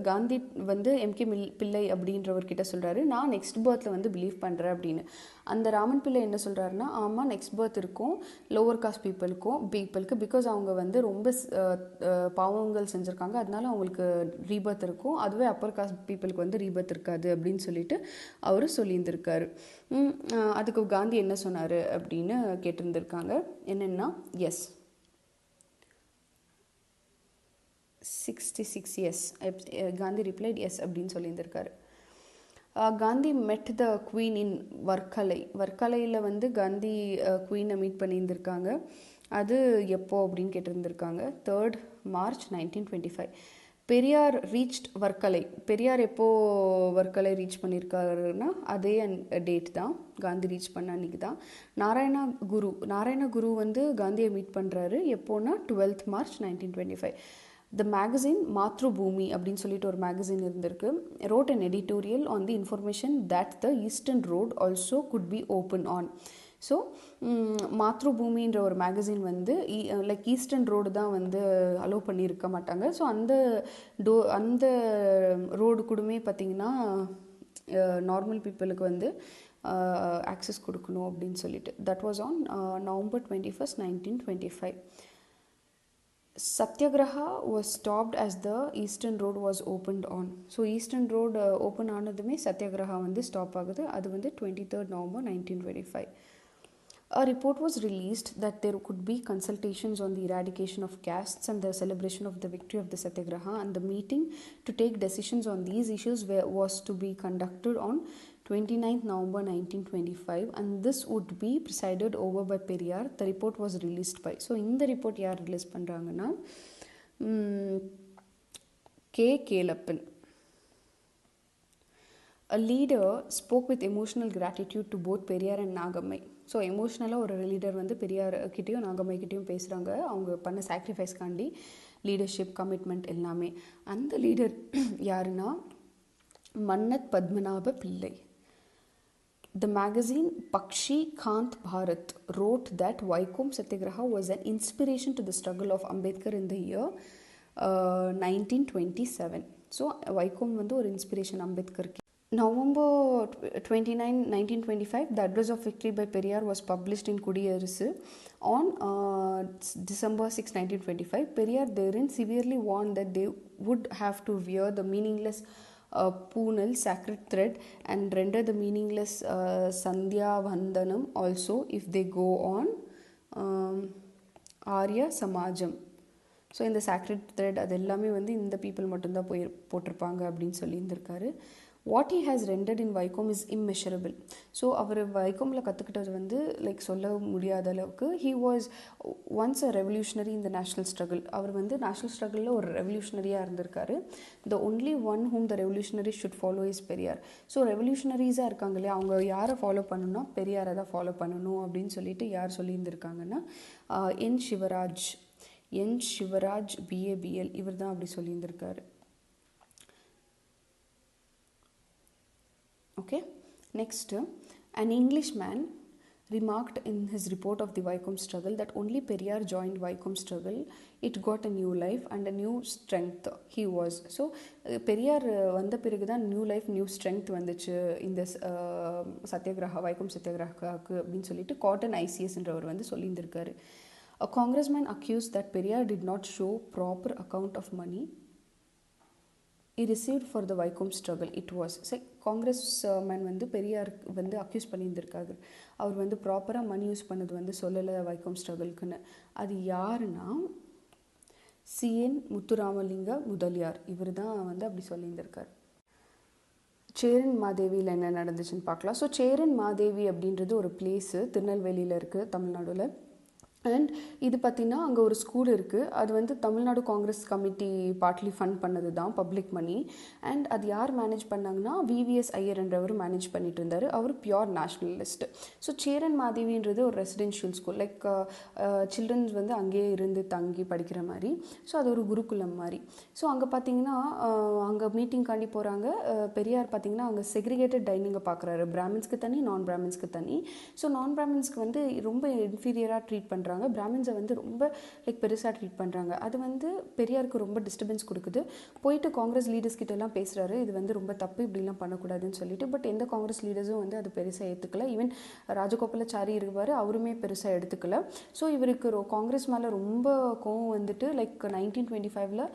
Gandhi வந்து MK பிள்ளை அப்படின்றவர்கிட்ட சொல்கிறாரு, நான் next பர்த்தில் வந்து believe பண்ணுறேன் அப்படின்னு. அந்த ராமன் பிள்ளை என்ன சொல்கிறாருன்னா, ஆமாம் நெக்ஸ்ட் பர்த் இருக்கும் லோவர் காஸ்ட் பீப்புளுக்கு பிகாஸ் அவங்க வந்து ரொம்ப பாவங்கள் செஞ்சுருக்காங்க, அதனால அவங்களுக்கு ரீபர்த் இருக்கும், அதுவே அப்பர் காஸ்ட் பீப்புளுக்கு வந்து ரீபர்த் இருக்காது அப்படின்னு சொல்லிட்டு அவர் சொல்லியிருந்திருக்காரு. அதுக்கு காந்தி என்ன சொன்னார் அப்படின்னு கேட்டிருந்திருக்காங்க. என்னென்னா S 66 yes. Gandhi replied yes அப்படின்னு சொல்லியிருந்திருக்காரு. காந்தி மெட் த குவீன் இன் வர்க்கலையில் வந்து காந்தி குவீனை மீட் பண்ணியிருந்திருக்காங்க. அது எப்போ அப்படின்னு கேட்டிருந்திருக்காங்க. 3rd March 1925. Periyar reached Varkala. Periyar எப்போது வர்க்கலை ரீச் பண்ணியிருக்காருன்னா அதே டேட் தான், காந்தி ரீச் பண்ண அன்றைக்கி தான். நாராயண குரு வந்து காந்தியை மீட் பண்ணுறாரு எப்போன்னா 12th March 1925. The magazine Mathrubhumi அப்படின்னு சொல்லிட்டு ஒரு மேகசின் இருந்திருக்கு. wrote an editorial on the information that the eastern road also could be open on. So மாத்ருபூமின்ற ஒரு மேகசின் வந்து லைக் ஈஸ்டர்ன் ரோடு தான் வந்து அலோவ் பண்ணியிருக்க மாட்டாங்க. ஸோ அந்த ரோடு கூடமே பார்த்திங்கன்னா நார்மல் பீப்புளுக்கு வந்து ஆக்சஸ் கொடுக்கணும் அப்படின்னு சொல்லிட்டு. That was on November 21st, 1925. Satyagraha was stopped as the eastern road was opened on. So eastern road open ஆனதுமே சத்யாகிரகா வந்து ஸ்டாப் ஆகுது. அது வந்து 23rd November 1925. A report was released that there could be consultations on the eradication of castes and the celebration of the victory of the Satyagraha, and the meeting to take decisions on these issues was to be conducted on 29th November 1925, and this would be presided over by Periyar. The report was released by. So இந்த report யார் release பண்ணுறாங்கன்னா Kelappan. A leader spoke with emotional gratitude to both Periyar and Nagamai. So எமோஷ்னலாக ஒரு leader வந்து பெரியார் கிட்டேயும் நாகம்மை கிட்டேயும் பேசுகிறாங்க, அவங்க பண்ண சாக்ரிஃபைஸ்காண்டி, லீடர்ஷிப், கமிட்மெண்ட் எல்லாமே. அந்த லீடர் யாருன்னா மன்னத் பத்மநாப பிள்ளை. The magazine Pakshi Kant Bharat wrote that Vaikom Satyagraha was an inspiration to the struggle of Ambedkar in the year 1927. So வைக்கோம் வந்து ஒரு இன்ஸ்பிரேஷன் அம்பேத்கருக்கு. November 29, 1925, the Address of Victory by Periyar was published in Kudiyarasu. On December 6, 1925, Periyar therein severely warned that they would have to wear the meaningless Poonal sacred thread and render the meaningless Sandhya Vandanam also if they go on Arya Samajam. So இந்த sacred thread அது எல்லாமே வந்து இந்த people மட்டும்தான் போட்டிருப்பாங்க அப்படின்னு சொல்லியிருந்திருக்காரு. What he has rented in Vaikom is immeasurable. So அவர் வைக்கோமில் கற்றுக்கிட்டது வந்து லைக் சொல்ல முடியாத அளவுக்கு. He was once a revolutionary in the national struggle. அவர் வந்து நேஷ்னல் ஸ்ட்ரகிளில் ஒரு ரெவல்யூஷனரியாக இருந்திருக்காரு. The only one whom the revolutionary should follow is Periyar. So ரெவல்யூஷனரிஸாக இருக்காங்க இல்லையா, அவங்க யாரை ஃபாலோ பண்ணணும்னா பெரியாரை தான் ஃபாலோ பண்ணணும் அப்படின்னு சொல்லிட்டு யார் சொல்லியிருந்திருக்காங்கன்னா என் சிவராஜ் BABL இவர் தான் அப்படி சொல்லியிருந்திருக்காரு. Okay, next an Englishman remarked in his report of the Vaikom struggle that only Periyar joined Vaikom struggle, it got a new life and a new strength he was. So Periyar வந்த பிறகு தான் new life new strength வந்துச்சு இந்த சத்யாகிரகா வைக்கம் சத்யாகிரகாவுக்கு அப்படின்னு சொல்லிட்டு cotton ICSன்றவர் வந்து சொல்லியிருந்திருக்காரு. A congressman accused that Periyar did not show proper account of money he received for the Vaikom struggle. It was Congress man வந்து பெரியார் வந்து அக்யூஸ் பண்ணியிருந்திருக்காரு, அவர் வந்து ப்ராப்பராக மணி யூஸ் பண்ணது வந்து சொல்லலை வைக்கம் ஸ்ட்ரகிள்க்குன்னு. அது யாருன்னா CN முத்துராமலிங்க முதலியார், இவர் தான் வந்து அப்படி சொல்லியிருந்திருக்கார். சேரன் மாதேவியில் என்ன நடந்துச்சுன்னு பார்க்கலாம். ஸோ சேரன் மாதேவி அப்படின்றது ஒரு பிளேஸு திருநெல்வேலியில் இருக்குது, தமிழ்நாடுல. அண்ட் இது பார்த்திங்கன்னா அங்கே ஒரு ஸ்கூல் இருக்குது, அது வந்து Tamil Nadu Congress committee partly fund பண்ணது தான், பப்ளிக் மணி. அண்ட் அது யார் மேனேஜ் பண்ணாங்கன்னா விவிஎஸ் ஐயர்ன்றவர் மேனேஜ் பண்ணிட்டு இருந்தார். அவர் பியோர் நேஷ்னலிஸ்ட். ஸோ சேரன் மாதேவின்றது ஒரு ரெசிடென்ஷியல் ஸ்கூல், லைக் சில்ட்ரன்ஸ் வந்து அங்கேயே இருந்து தங்கி படிக்கிற மாதிரி. ஸோ அது ஒரு குருகுலம் மாதிரி. ஸோ அங்கே பார்த்திங்கன்னா அங்கே மீட்டிங்காண்டி போகிறாங்க. பெரியார் பார்த்திங்கன்னா அங்கே செக்ரிகேட்டட் டைனிங்கை பார்க்குறாரு, பிராமின்ஸ்க்கு தனி நான் பிராமின்ஸ்க்கு தனி. ஸோ நான் பிராமின்ஸ்க்கு வந்து ரொம்ப இன்ஃபீரியராக ட்ரீட் பண்ணுறாங்க, பிராமின்ஸை வந்து ரொம்ப லைக் பெருசாக ட்ரீட் பண்ணுறாங்க. அது வந்து பெரியாருக்கு ரொம்ப டிஸ்டர்பன்ஸ் கொடுக்குது. போயிட்டு காங்கிரஸ் லீடர்ஸ் கிட்டலாம் பேசுகிறாரு, இது வந்து ரொம்ப தப்பு, இப்படிலாம் பண்ணக்கூடாதுன்னு சொல்லிட்டு. பட் எந்த காங்கிரஸ் லீடர்ஸும் வந்து அது பெருசாக ஏற்றுக்கல. ஈவன் ராஜகோபாலாச்சாரி இருப்பார், அவருமே பெருசாக எடுத்துக்கல. ஸோ இவருக்கு காங்கிரஸ் மேலே ரொம்ப கோவம் வந்துட்டு லைக் 1925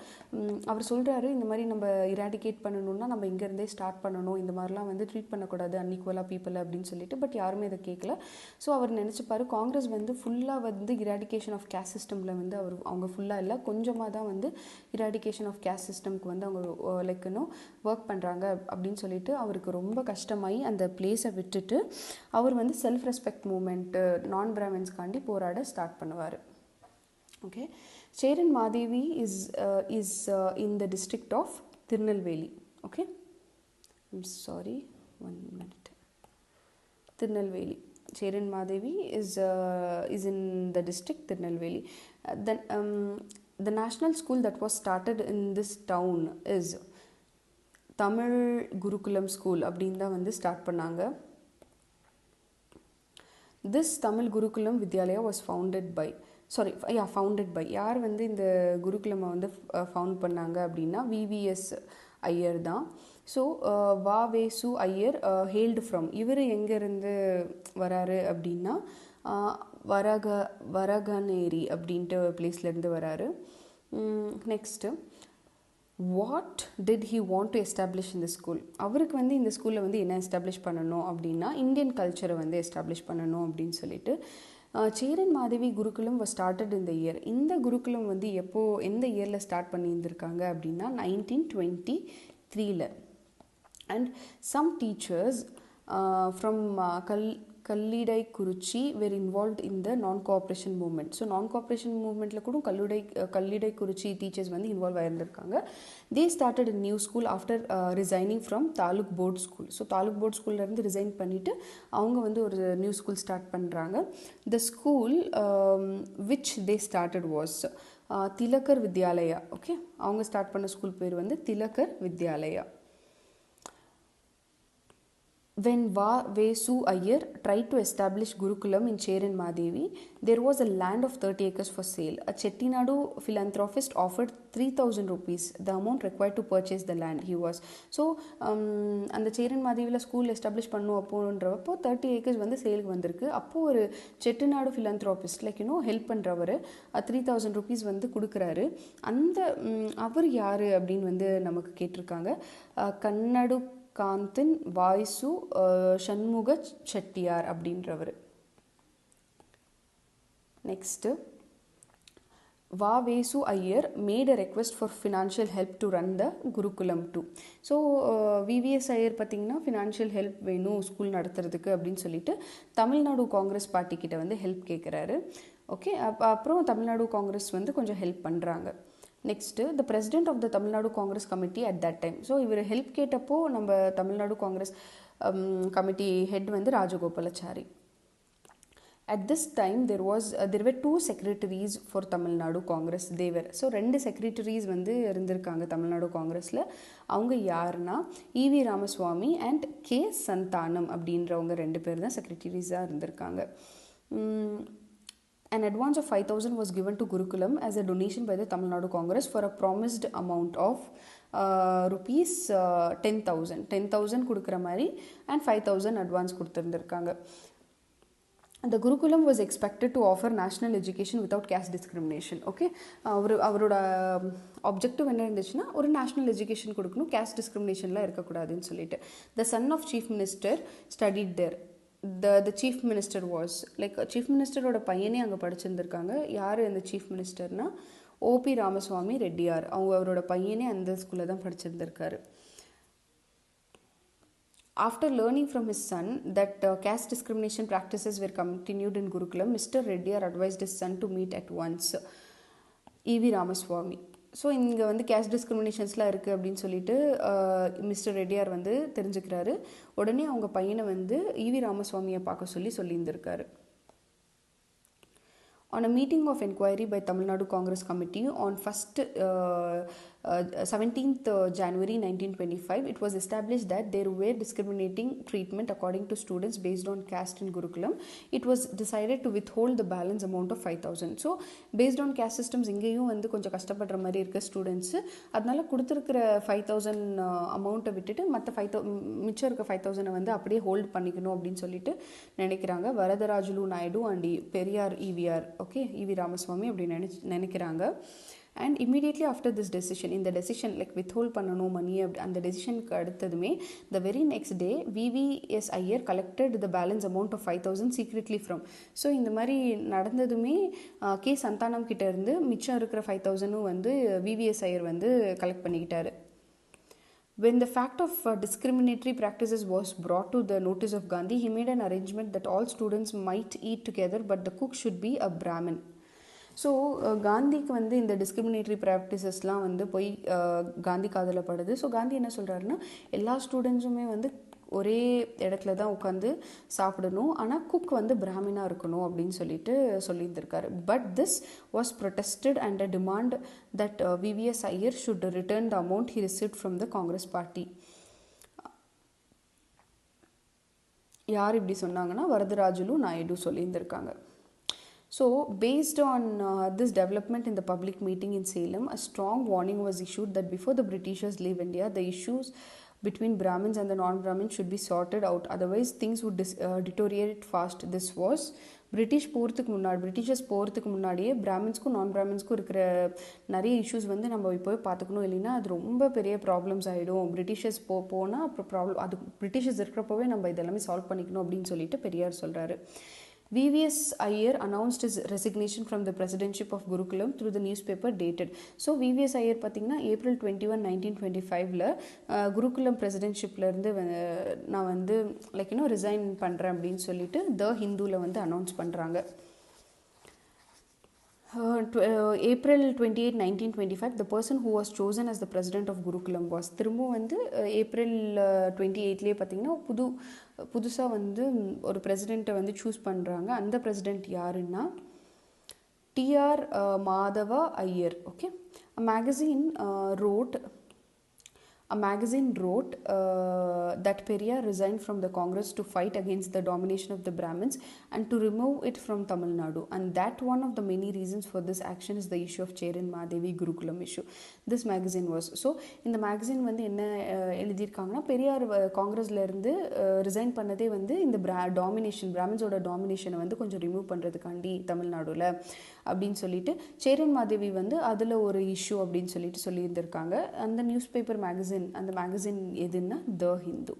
அவர் சொல்கிறாரு, இந்த மாதிரி நம்ம இராடிகேட் பண்ணணும்னா நம்ம இங்கேருந்தே ஸ்டார்ட் பண்ணணும், இந்த மாதிரிலாம் வந்து ட்ரீட் பண்ணக்கூடாது அன்இக்குவலாக பீப்புள் அப்படின்னு சொல்லிட்டு. பட் யாருமே இதை கேட்கல. ஸோ அவர் நினச்சிப்பார் காங்கிரஸ் வந்து ஃபுல்லாக வந்து இராடிகேஷன் ஆஃப் கேஸ்ட் சிஸ்டமில் வந்து அவங்க ஃபுல்லாக இல்லை, கொஞ்சமாக தான் வந்து இராடிகேஷன் ஆஃப் கேஸ்ட் சிஸ்டம்க்கு வந்து அவங்க லைக் இன்னும் ஒர்க் பண்ணுறாங்க அப்படின்னு சொல்லிட்டு அவருக்கு ரொம்ப கஷ்டமாகி அந்த பிளேஸை விட்டுட்டு அவர் வந்து செல்ஃப் ரெஸ்பெக்ட் மூமெண்ட்டு நான் பிராமின்ஸ்காண்டி போராட ஸ்டார்ட் பண்ணுவார். Okay, Cheran Madevi is in the district of Tirunelveli. Okay, I'm sorry, 1 minute. Tirunelveli. Cheran Madevi is in the district Tirunelveli. Then the national school that was started in this town is Tamil Gurukulam School அப்படின்னு தான் வந்து start பண்ணாங்க. This Tamil Gurukulam Vidyalaya was founded by யார் வந்து இந்த குருகுலமை வந்து found பண்ணாங்க அப்படின்னா விவிஎஸ் ஐயர் தான். ஸோ வாவேசு ஐயர் ஹெயில்டு ஃப்ரம், இவர் எங்கேருந்து வராரு அப்படின்னா வரகனேரி அப்படின்ட்டு பிளேஸ்லேருந்து வராரு. Next, what did he want to establish இந்த ஸ்கூல்? அவருக்கு வந்து இந்த ஸ்கூலில் வந்து என்ன எஸ்டாப்ளிஷ் பண்ணணும் அப்படின்னா இந்தியன் கல்ச்சரை வந்து எஸ்டாப்ளிஷ் பண்ணணும் அப்படின்னு சொல்லிட்டு. சேரன் மாதேவி குருகுலம் was started in the year. இந்த குருகுலம் வந்து எந்த இயரில் ஸ்டார்ட் பண்ணியிருந்திருக்காங்க அப்படின்னா 1923. And some teachers from Kallidaikurichi were involved in the non-cooperation movement. ஸோ non-cooperation movementல கூட கல்லிடைக்குறிச்சி டீச்சர்ஸ் வந்து இன்வால்வ் ஆகியிருந்திருக்காங்க. They started a new school after resigning from taluk board school. So taluk board ஸ்கூல்லேருந்து ரிசைன் பண்ணிவிட்டு அவங்க வந்து ஒரு நியூ ஸ்கூல் ஸ்டார்ட் பண்ணுறாங்க. The school which they started was Tilak Vidyalaya. Okay, அவங்க ஸ்டார்ட் பண்ண ஸ்கூல் பேர் வந்து திலகர் Vidyalaya. When Vesu Iyer tried to establish Gurukulam in Cheran Madevi, there was a land of 30 acres for sale. A Chettinadu philanthropist offered 3,000 rupees, the amount required to purchase the land. He was so அந்த Cheran மாதேவியில் school establish பண்ணும் அப்போன்றப்போ 30 acres வந்து சேலுக்கு வந்திருக்கு. அப்போது ஒரு Chettinad ஃபிலாந்த்ராபிஸ்ட் like help பண்ணுறவர் 3,000 rupees வந்து கொடுக்குறாரு. அந்த அவர் யார் அப்படின்னு வந்து நமக்கு கேட்டிருக்காங்க. கன்னடு காந்தன் வாய்சு சண்முக செட்டியார் அப்படின்றவர். Next, Vavesu Iyer made a request for financial help to run the gurukulam too. So VVS Iyer பார்த்திங்கன்னா ஃபினான்ஷியல் ஹெல்ப் வேணும் ஸ்கூல் நடத்துறதுக்கு அப்படின்னு சொல்லிட்டு தமிழ்நாடு காங்கிரஸ் பார்ட்டி கிட்ட வந்து ஹெல்ப் கேட்குறாரு. ஓகே, அப்புறம் தமிழ்நாடு காங்கிரஸ் வந்து கொஞ்சம் ஹெல்ப் பண்ணுறாங்க. Next, the president of the Tamil Nadu Congress committee at that time. So இவர் ஹெல்ப் கேட்டப்போ நம்ம தமிழ்நாடு காங்கிரஸ் கமிட்டி ஹெட் வந்து Rajagopalachari. At this time there were 2 secretaries for Tamil Nadu Congress. They were so 2 secretaries வந்து இருந்திருக்காங்க தமிழ்நாடு காங்கிரஸில். அவங்க யாருன்னா இவி ராமசுவாமி அண்ட் கே சந்தானம் அப்படின்றவங்க 2 பேர் தான் செக்ரட்டரிஸாக இருந்திருக்காங்க. An advance of 5,000 was given to Gurukulam as a donation by the Tamil Nadu Congress for a promised amount of rupees 10,000 கொடுக்குற மாதிரி and 5,000 advance கொடுத்துருந்துருக்காங்க. The Gurukulam was expected to offer national education without caste discrimination. Okay, அவரோட objective என்ன இருந்துச்சுன்னா ஒரு national education கொடுக்கணும், caste டிஸ்கிரிமினேஷன்லாம் இருக்கக்கூடாதுன்னு சொல்லிட்டு. The son of chief minister studied there. The chief minister was like chief ministerோட பையனே அங்கே படிச்சிருந்திருக்காங்க. யார் அந்த சீஃப் மினிஸ்டர்னா ஓபி ராமசுவாமி ரெட்டியார். அவரோட பையனே அந்த ஸ்கூலில் தான் படிச்சிருந்திருக்காரு. After learning from his son that caste discrimination practices were continued in Gurukulam, Mr. Reddyar advised his son to meet at once E.V. Ramaswamy. So இங்கே வந்து கேஸ்ட் டிஸ்கிரிமினேஷன்ஸ்லாம் இருக்குது அப்படின்னு சொல்லிட்டு மிஸ்டர் ரெட்டியார் வந்து தெரிஞ்சுக்கிறாரு. உடனே அவங்க பையனை வந்து E.V. ராமசுவாமியை பார்க்க சொல்லியிருந்திருக்காரு. On a meeting of inquiry by Tamil Nadu Congress Committee on 17th January 1925, it was established that there were discriminating treatment according to students based on caste in Gurukulam. It was decided to withhold the balance amount of 5,000. So, based on caste systems, இங்கேயும் வந்து கொஞ்சம் கஷ்டப்படுற மாதிரி இருக்க students, அதனால கொடுத்துருக்கிற 5,000 அமௌண்ட்டை விட்டுட்டு மற்ற மிச்சம் இருக்க 5,000 வந்து அப்படியே ஹோல்ட் பண்ணிக்கணும் அப்படின்னு சொல்லிட்டு நினைக்கிறாங்க Varadarajulu Naidu and Periyar EVR. Okay, E.V. Ramaswamy அப்படி நினைக்கிறாங்க. And immediately after this decision, இந்த டெசிஷன் லைக் வித்ஹோல்ட் பண்ணணும் மணி அப்படி அந்த டெசிஷனுக்கு அடுத்ததுமே the very next day VVS Iyer collected the balance amount of 5,000 secretly from. So இந்த மாதிரி நடந்ததுமே கே சந்தானம் கிட்ட இருந்து மிச்சம் இருக்கிற 5,000 வந்து VVS ஐயர் வந்து collect பண்ணிக்கிட்டாரு. When the fact of discriminatory practices was brought to the notice of Gandhi, he made an arrangement that all students might eat together, but the cook should be a Brahmin. So காந்திக்கு வந்து இந்த discriminatory ப்ராக்டிசஸ்லாம் வந்து போய் காந்தி காதில் படுது. So Gandhi என்ன சொல்கிறாருன்னா, எல்லா ஸ்டூடெண்ட்ஸுமே வந்து ஒரே இடத்துல தான் உட்காந்து சாப்பிடணும், ஆனால் குக் வந்து பிராமினாக இருக்கணும் அப்படின்னு சொல்லியிருந்திருக்காரு. But this was protested and a demand that VVS Iyer should return the amount he received from the Congress party. யார் இப்படி சொன்னாங்கன்னா வரதராஜுலு நாயுடு சொல்லியிருந்திருக்காங்க. So, based on this development in the public meeting in Salem, a strong warning was issued that before the Britishers leave India, the issues between Brahmins and the non-Brahmins should be sorted out. Otherwise, things would deteriorate fast. This was Britishers போகிறதுக்கு முன்னாடியே பிராமின்ஸ்க்கும் நான் பிராமின்ஸ்க்கும் இருக்கிற நிறைய issues வந்து நம்ம இப்போ பார்த்துக்கணும், இல்லைன்னா அது ரொம்ப பெரிய ப்ராப்ளம்ஸ் ஆகிடும். பிரிட்டிஷர்ஸ் போனால் அப்புறம் ப்ராப்ளம், அது பிரிட்டிஷர்ஸ் இருக்கிறப்பவே நம்ம இதெல்லாமே சால்வ் பண்ணிக்கணும் அப்படின்னு சொல்லிட்டு பெரியார் சொல்கிறாரு. VVS Iyer announced his resignation from the presidentship of Gurukulam through the newspaper dated. So VVS Iyer பார்த்தீங்கன்னா April 21, 1925 குருகுலம் பிரசிடென்ட்ஷிப்லேருந்து நான் வந்து ரிசைன் பண்ணுறேன் அப்படின்னு சொல்லிட்டு த ஹிந்துவில் வந்து அனௌன்ஸ் பண்ணுறாங்க. April 28, 1925, the person who was chosen as the president of Gurukulam was திரும்பவும் வந்து April 28 பார்த்தீங்கன்னா புதுசாக வந்து ஒரு பிரசிடெண்ட்டை வந்து சூஸ் பண்ணுறாங்க. அந்த பிரசிடெண்ட் யாருன்னா TR Madhava Iyer. Okay, a magazine wrote that Periyar resigned from the Congress to fight against the domination of the Brahmins and to remove it from Tamil Nadu, and that one of the many reasons for this action is the issue of Cheran Mahadevi Gurukulam issue. This magazine was, so இந்த magazine வந்து என்ன எழுதியிருக்காங்கன்னா, பெரியார் காங்கிரஸ்ல இருந்து resign பண்ணதே வந்து இந்த பிராமின்ஸோட டாமினேஷனை வந்து கொஞ்சம் ரிமூவ் பண்ணுறதுக்காண்டி தமிழ்நாடுல அப்படின்னு சொல்லிட்டு, சேரன் மாதேவி வந்து அதில் ஒரு இஷ்யூ அப்படின்னு சொல்லியிருந்திருக்காங்க. அந்த நியூஸ் பேப்பர் அந்த மேகசின் எதுன்னா the Hindu.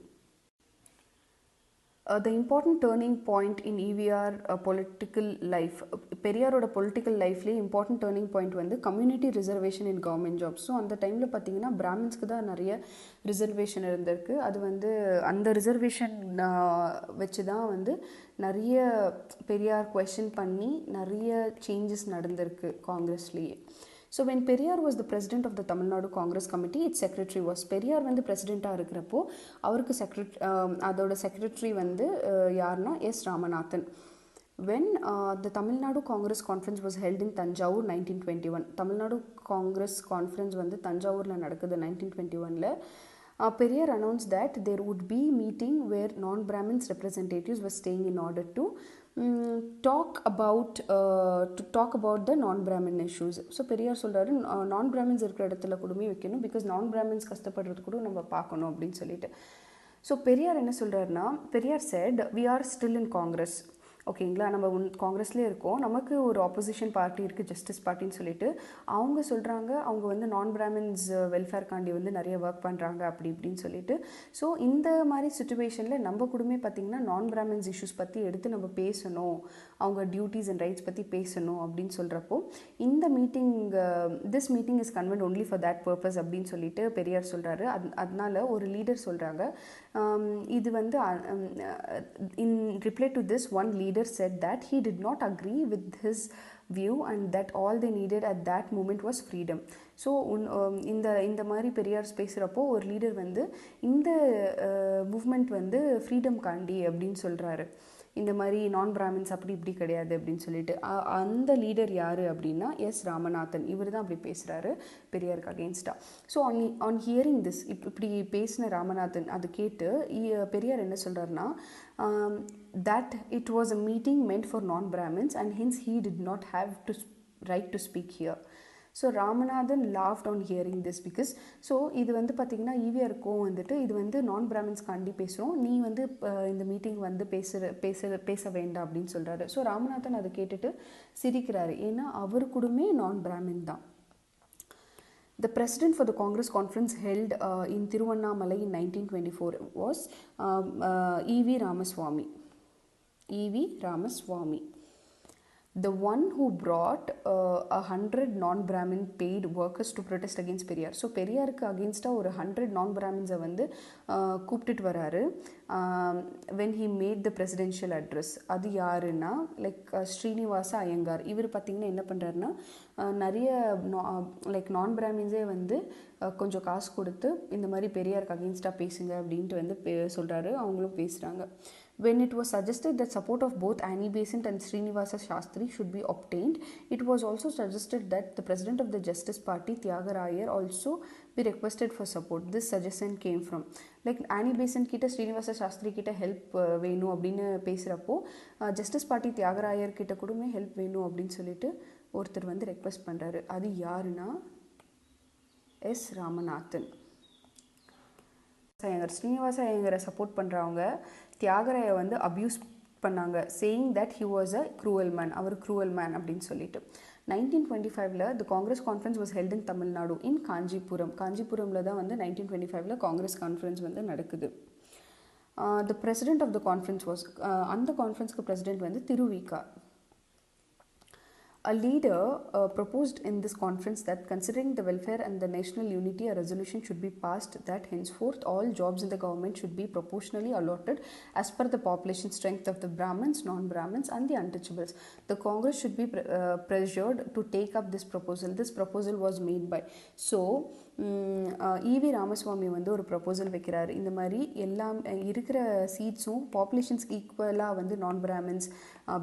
The important turning point in EVR political life, பெரியாரோட பொலிட்டிக்கல் லைஃப்லேயே இம்பார்ட்டன்ட் டேர்னிங் பாயிண்ட் வந்து community reservation in government jobs. So அந்த டைமில் பார்த்தீங்கன்னா பிராமின்ஸ்க்கு தான் நிறைய ரிசர்வேஷன் இருந்திருக்கு. அது வந்து அந்த ரிசர்வேஷன் வச்சு தான் வந்து நிறைய பெரியார் கொஸ்டின் பண்ணி நிறைய சேஞ்சஸ் நடந்திருக்கு காங்கிரஸ்லேயே. So when Periyar was the president of the Tamil Nadu Congress Committee, its secretary was, Periyar வந்து பிரசிடெண்ட்டாக இருக்கிறப்போ அவருக்கு அதோட செக்ரட்டரி வந்து யாருன்னா S. Ramanathan. When the Tamil Nadu Congress Conference was held in Tanjavur 1921, Tamil Nadu Congress Conference வந்து தஞ்சாவூரில் நடக்குது 1921. Periyar announced that there would be meeting where non-Brahmins representatives were staying in order to talk about the non-Brahmin issues. So Periyar சொல்கிறாரு, non-Brahmins இருக்கிற இடத்துல கூடமே வைக்கணும், because non-Brahmins கஷ்டப்படுறது கூட நம்ம பார்க்கணும் அப்படின்னு சொல்லிட்டு. ஸோ பெரியார் என்ன சொல்கிறாருன்னா, Periyar said, we are still in Congress. ஓகேங்களா. நம்ம காங்கிரஸ்லேயே இருக்கோம், நமக்கு ஒரு ஆப்போசிஷன் பார்ட்டி இருக்குது ஜஸ்டிஸ் பார்ட்டின்னு சொல்லிட்டு. அவங்க சொல்கிறாங்க அவங்க வந்து நான் பிராமின்ஸ் வெல்ஃபேர்காண்டி வந்து நிறைய ஒர்க் பண்ணுறாங்க அப்படி இப்படின்னு சொல்லிட்டு. ஸோ இந்த மாதிரி சுச்சுவேஷனில் நம்ம கூடமே பார்த்திங்கன்னா நான் பிராமின்ஸ் இஷ்யூஸ் பற்றி எடுத்து நம்ம பேசணும், அவங்க டியூட்டிஸ் அண்ட் ரைட்ஸ் பற்றி பேசணும் அப்படின்னு சொல்கிறப்போ இந்த meeting this meeting is convent only for that purpose அப்படின்னு சொல்லிட்டு பெரியார் சொல்கிறாரு. அதனால ஒரு லீடர் சொல்கிறாங்க, இது வந்து in reply to this one leader said that he did not agree with his view and that all they needed at that moment was freedom. So இந்த மாதிரி பெரியார் பேசுகிறப்போ ஒரு லீடர் வந்து இந்த மூவ்மெண்ட் வந்து ஃப்ரீடம் காண்டி அப்படின்னு சொல்கிறாரு. இந்த மாதிரி நான் பிராமின்ஸ் அப்படி இப்படி கிடையாது அப்படின்னு சொல்லிட்டு. அந்த லீடர் யார் அப்படின்னா எஸ் ராமநாதன். இவர் தான் அப்படி பேசுகிறாரு பெரியாருக்கு அகெயின்ஸ்டாக. ஸோ ஆன் ஹியரிங் திஸ், இப்படி பேசின ராமநாதன் அது கேட்டு பெரியார் என்ன சொல்கிறாருன்னா, that it was a meeting meant for non-Brahmins and hence he did not have to right to speak here. So Ramanathan laughed on hearing this because so இது வந்து பார்த்திங்கன்னா ஈவிஆருக்கும் வந்துட்டு இது வந்து நான் பிராமின்ஸ்காண்டி பேசுகிறோம், நீ வந்து இந்த மீட்டிங் வந்து பேச வேண்டாம் அப்படின்னு சொல்கிறாரு. ஸோ ராமநாதன் அதை கேட்டுட்டு சிரிக்கிறாரு, ஏன்னா அவர் கூடமே நான் பிராமின் தான். The president for the Congress conference held in Tiruvannamalai in 1924 was E.V. Ramaswamy. E.V. Ramaswamy, the one who brought 100 non-Brahmin paid workers to protest against Periyar. So பெரியாருக்கு அகெயின்ஸ்டாக ஒரு 100 நான்-Brahmins வந்து கூப்பிட்டுட்டு வராரு when he made the presidential address. அது யாருன்னா like Srinivasa Iyengar. இவர் பார்த்திங்கன்னா என்ன பண்ணுறாருன்னா நிறைய லைக் நான்-Brahminsே வந்து கொஞ்சம் காசு கொடுத்து இந்த மாதிரி பெரியாருக்கு அகெயின்ஸ்டாக பேசுங்க அப்படின்ட்டு வந்து சொல்கிறாரு. அவங்களும் பேசுகிறாங்க. When it was suggested that support of both Annie Besant and Srinivasa Shastri should be obtained, it was also suggested that the president of the Justice Party, Tyagarayar, also be requested for support. This suggestion came from like Annie Besant கிட்ட ஸ்ரீனிவாச சாஸ்திரி கிட்ட help வேணும் அப்படின்னு பேசுகிறப்போ justice party Thyagarayar கிட்ட கூடமே help வேணும் அப்படின்னு சொல்லிட்டு ஒருத்தர் வந்து ரெக்வெஸ்ட் பண்ணுறாரு. அது யாருன்னா எஸ் ராமநாதன். ஸ்ரீனிவாச ஐயங்கரை சப்போர்ட் பண்ணுறவங்க தியாகராயை வந்து அப்யூஸ் பண்ணாங்க, saying that he was a cruel man, அவர் க்ரூவல் மேன் அப்படின்னு சொல்லிட்டு. 1925 the Congress conference was held in Tamil Nadu in Kanchipuram. காஞ்சிபுரமில் தான் வந்து 1925 காங்கிரஸ் கான்ஃபரன்ஸ் வந்து நடக்குது. The president of the conference was அந்த கான்ஃபரன்ஸ்க்கு பிரசிடென்ட் வந்து Thiruvika. A leader proposed in this conference that considering the welfare and the national unity, a resolution should be passed that henceforth all jobs in the government should be proportionally allotted as per the population strength of the Brahmins, non-Brahmins and the untouchables. The Congress should be pressured to take up this proposal. This proposal was made by. So, EV Ramaswamy வந்து ஒரு proposal வைக்கிறாரு. இந்த மாதிரி எல்லாம் இருக்கிற சீட்ஸும் பாப்புலேஷன்ஸ்க்கு ஈக்குவலாக வந்து நான் பிராமின்ஸ்,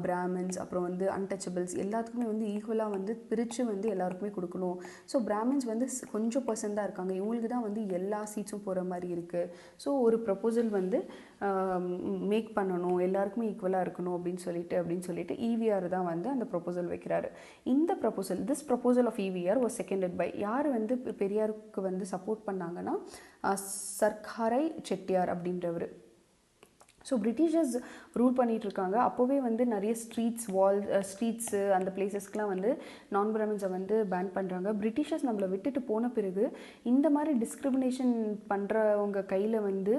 பிராமின்ஸ் அப்புறம் வந்து அன்டச்சபிள்ஸ் எல்லாத்துக்குமே வந்து ஈக்குவலாக வந்து பிரித்து வந்து எல்லாருக்குமே கொடுக்கணும். ஸோ பிராமின்ஸ் வந்து கொஞ்சம் பர்சன்ட் தான் இருக்காங்க, இவங்களுக்கு தான் வந்து எல்லா சீட்ஸும் போகிற மாதிரி இருக்குது. ஸோ ஒரு ப்ரப்போசல் வந்து மேக் பண்ணணும், எல்லாருக்குமே ஈக்குவலாக இருக்கணும் அப்படின்னு சொல்லிட்டு ஈவிஆர் தான் வந்து அந்த ப்ரப்போசல் வைக்கிறாரு. இந்த proposal this proposal of EVR was seconded by யார் வந்து பெரியாருக்கு வந்து சப்போர்ட் பண்ணாங்கன்னா சர்க்காரை செட்டியார் அப்படின்றவர். ஸோ பிரிட்டிஷர்ஸ் ரூல் பண்ணிகிட்டு இருக்காங்க. அப்போவே வந்து நிறைய ஸ்ட்ரீட்ஸு அந்த பிளேசஸ்க்கெலாம் வந்து நான் பிராமின்ஸை வந்து பேன் பண்ணுறாங்க. பிரிட்டிஷர்ஸ் நம்மளை விட்டுட்டு போன பிறகு இந்த மாதிரி டிஸ்கிரிமினேஷன் பண்ணுறவங்க கையில் வந்து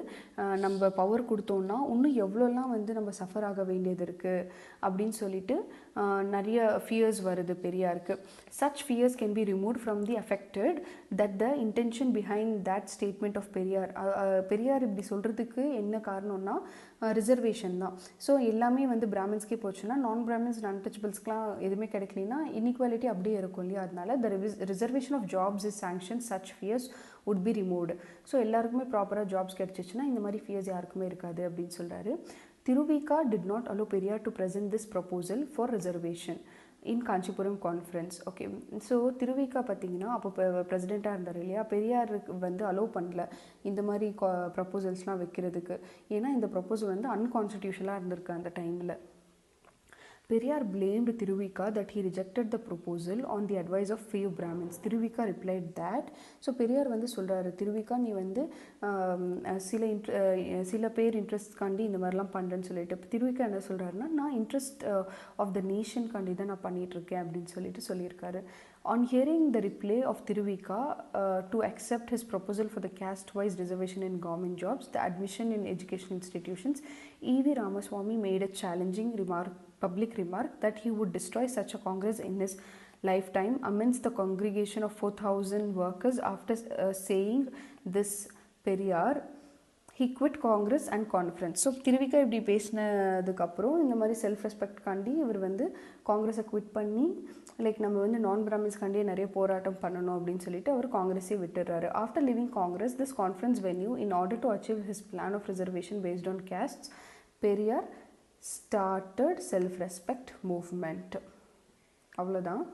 நம்ம பவர் கொடுத்தோன்னா இன்னும் எவ்வளோலாம் வந்து நம்ம சஃபர் ஆக வேண்டியது இருக்குது அப்படின்னு சொல்லிட்டு நிறைய ஃபியர்ஸ் வருது பெரியாருக்கு. Such fears can be removed from the affected that the intention behind that statement of Periyar. Periyar இப்படி சொல்கிறதுக்கு என்ன காரணம்னா ரிசர்வேஷன் தான். ஸோ எல்லாமே வந்து பிராமின்ஸ்க்கே போச்சுன்னா நான் பிராமின்ஸ் அன்டச்சபிள்ஸ்க்குலாம் எதுவுமே கிடைக்கலனா இன்இக்வாலிட்டி அப்படியே இருக்கும் இல்லையா. அதனால the reservation of jobs is sanction such fears would be removed. So எல்லாருக்குமே ப்ராப்பராக ஜாப்ஸ் கிடச்சிச்சின்னா இந்த மாதிரி ஃபியர்ஸ் யாருக்குமே இருக்காது அப்படின்னு சொல்கிறாரு. Thiru Vi Ka did not allow Periyar to present this proposal for reservation in Kanchipuram conference. Okay, so Thiru Vi Ka பார்த்திங்கன்னா அப்போ பிரசிடெண்ட்டாக இருந்தார் இல்லையா, பெரியாருக்கு வந்து அலோவ் பண்ணல இந்த மாதிரி ப்ரப்போசல்ஸ்லாம் வைக்கிறதுக்கு. ஏன்னா இந்த ப்ரப்போசல் வந்து அன்கான்ஸ்டிடியூஷனலாக இருந்திருக்கு அந்த டைமில். Periyar blamed Tiruvika that he rejected the proposal on the advice of few Brahmins. Tiruvika replied that, so Periyar வந்து சொல்கிறாரு, திருவிக்கா நீ வந்து சில பேர் இன்ட்ரெஸ்ட் காண்டி இந்த மாதிரிலாம் பண்ணுறேன்னு சொல்லிட்டு, திருவிக்கா என்ன சொல்கிறாருன்னா, நான் இன்ட்ரெஸ்ட் ஆஃப் த நேஷன் காண்டி தான் நான் பண்ணிகிட்ருக்கேன் அப்படின்னு சொல்லியிருக்காரு. On hearing the reply of Tiruvika to accept his proposal for the caste-wise reservation in government jobs, the admission in educational institutions, E.V. Ramaswamy made a challenging public remark that he would destroy such a Congress in his lifetime amidst the congregation of 4,000 workers. After saying this, Periyar, he quit Congress and conference. So Thiru Vi Ka இப்படி பேசினதுக்கப்புறம் இந்த மாதிரி self respect காண்டி இவர் வந்து காங்கிரஸை quit பண்ணி like நம்ம வந்து நான் பிராமின்ஸ் காண்டியே நிறைய போராட்டம் பண்ணணும் அப்படின்னு சொல்லிட்டு அவர் காங்கிரஸே விட்டுடுறாரு. After leaving Congress, this conference venue in order to achieve his plan of reservation based on castes, Periyar started self-respect movement. அவ்வளோதான்,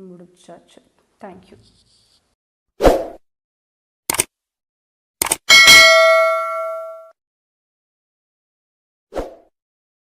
முடிச்சாச்சு. தேங்க்யூ.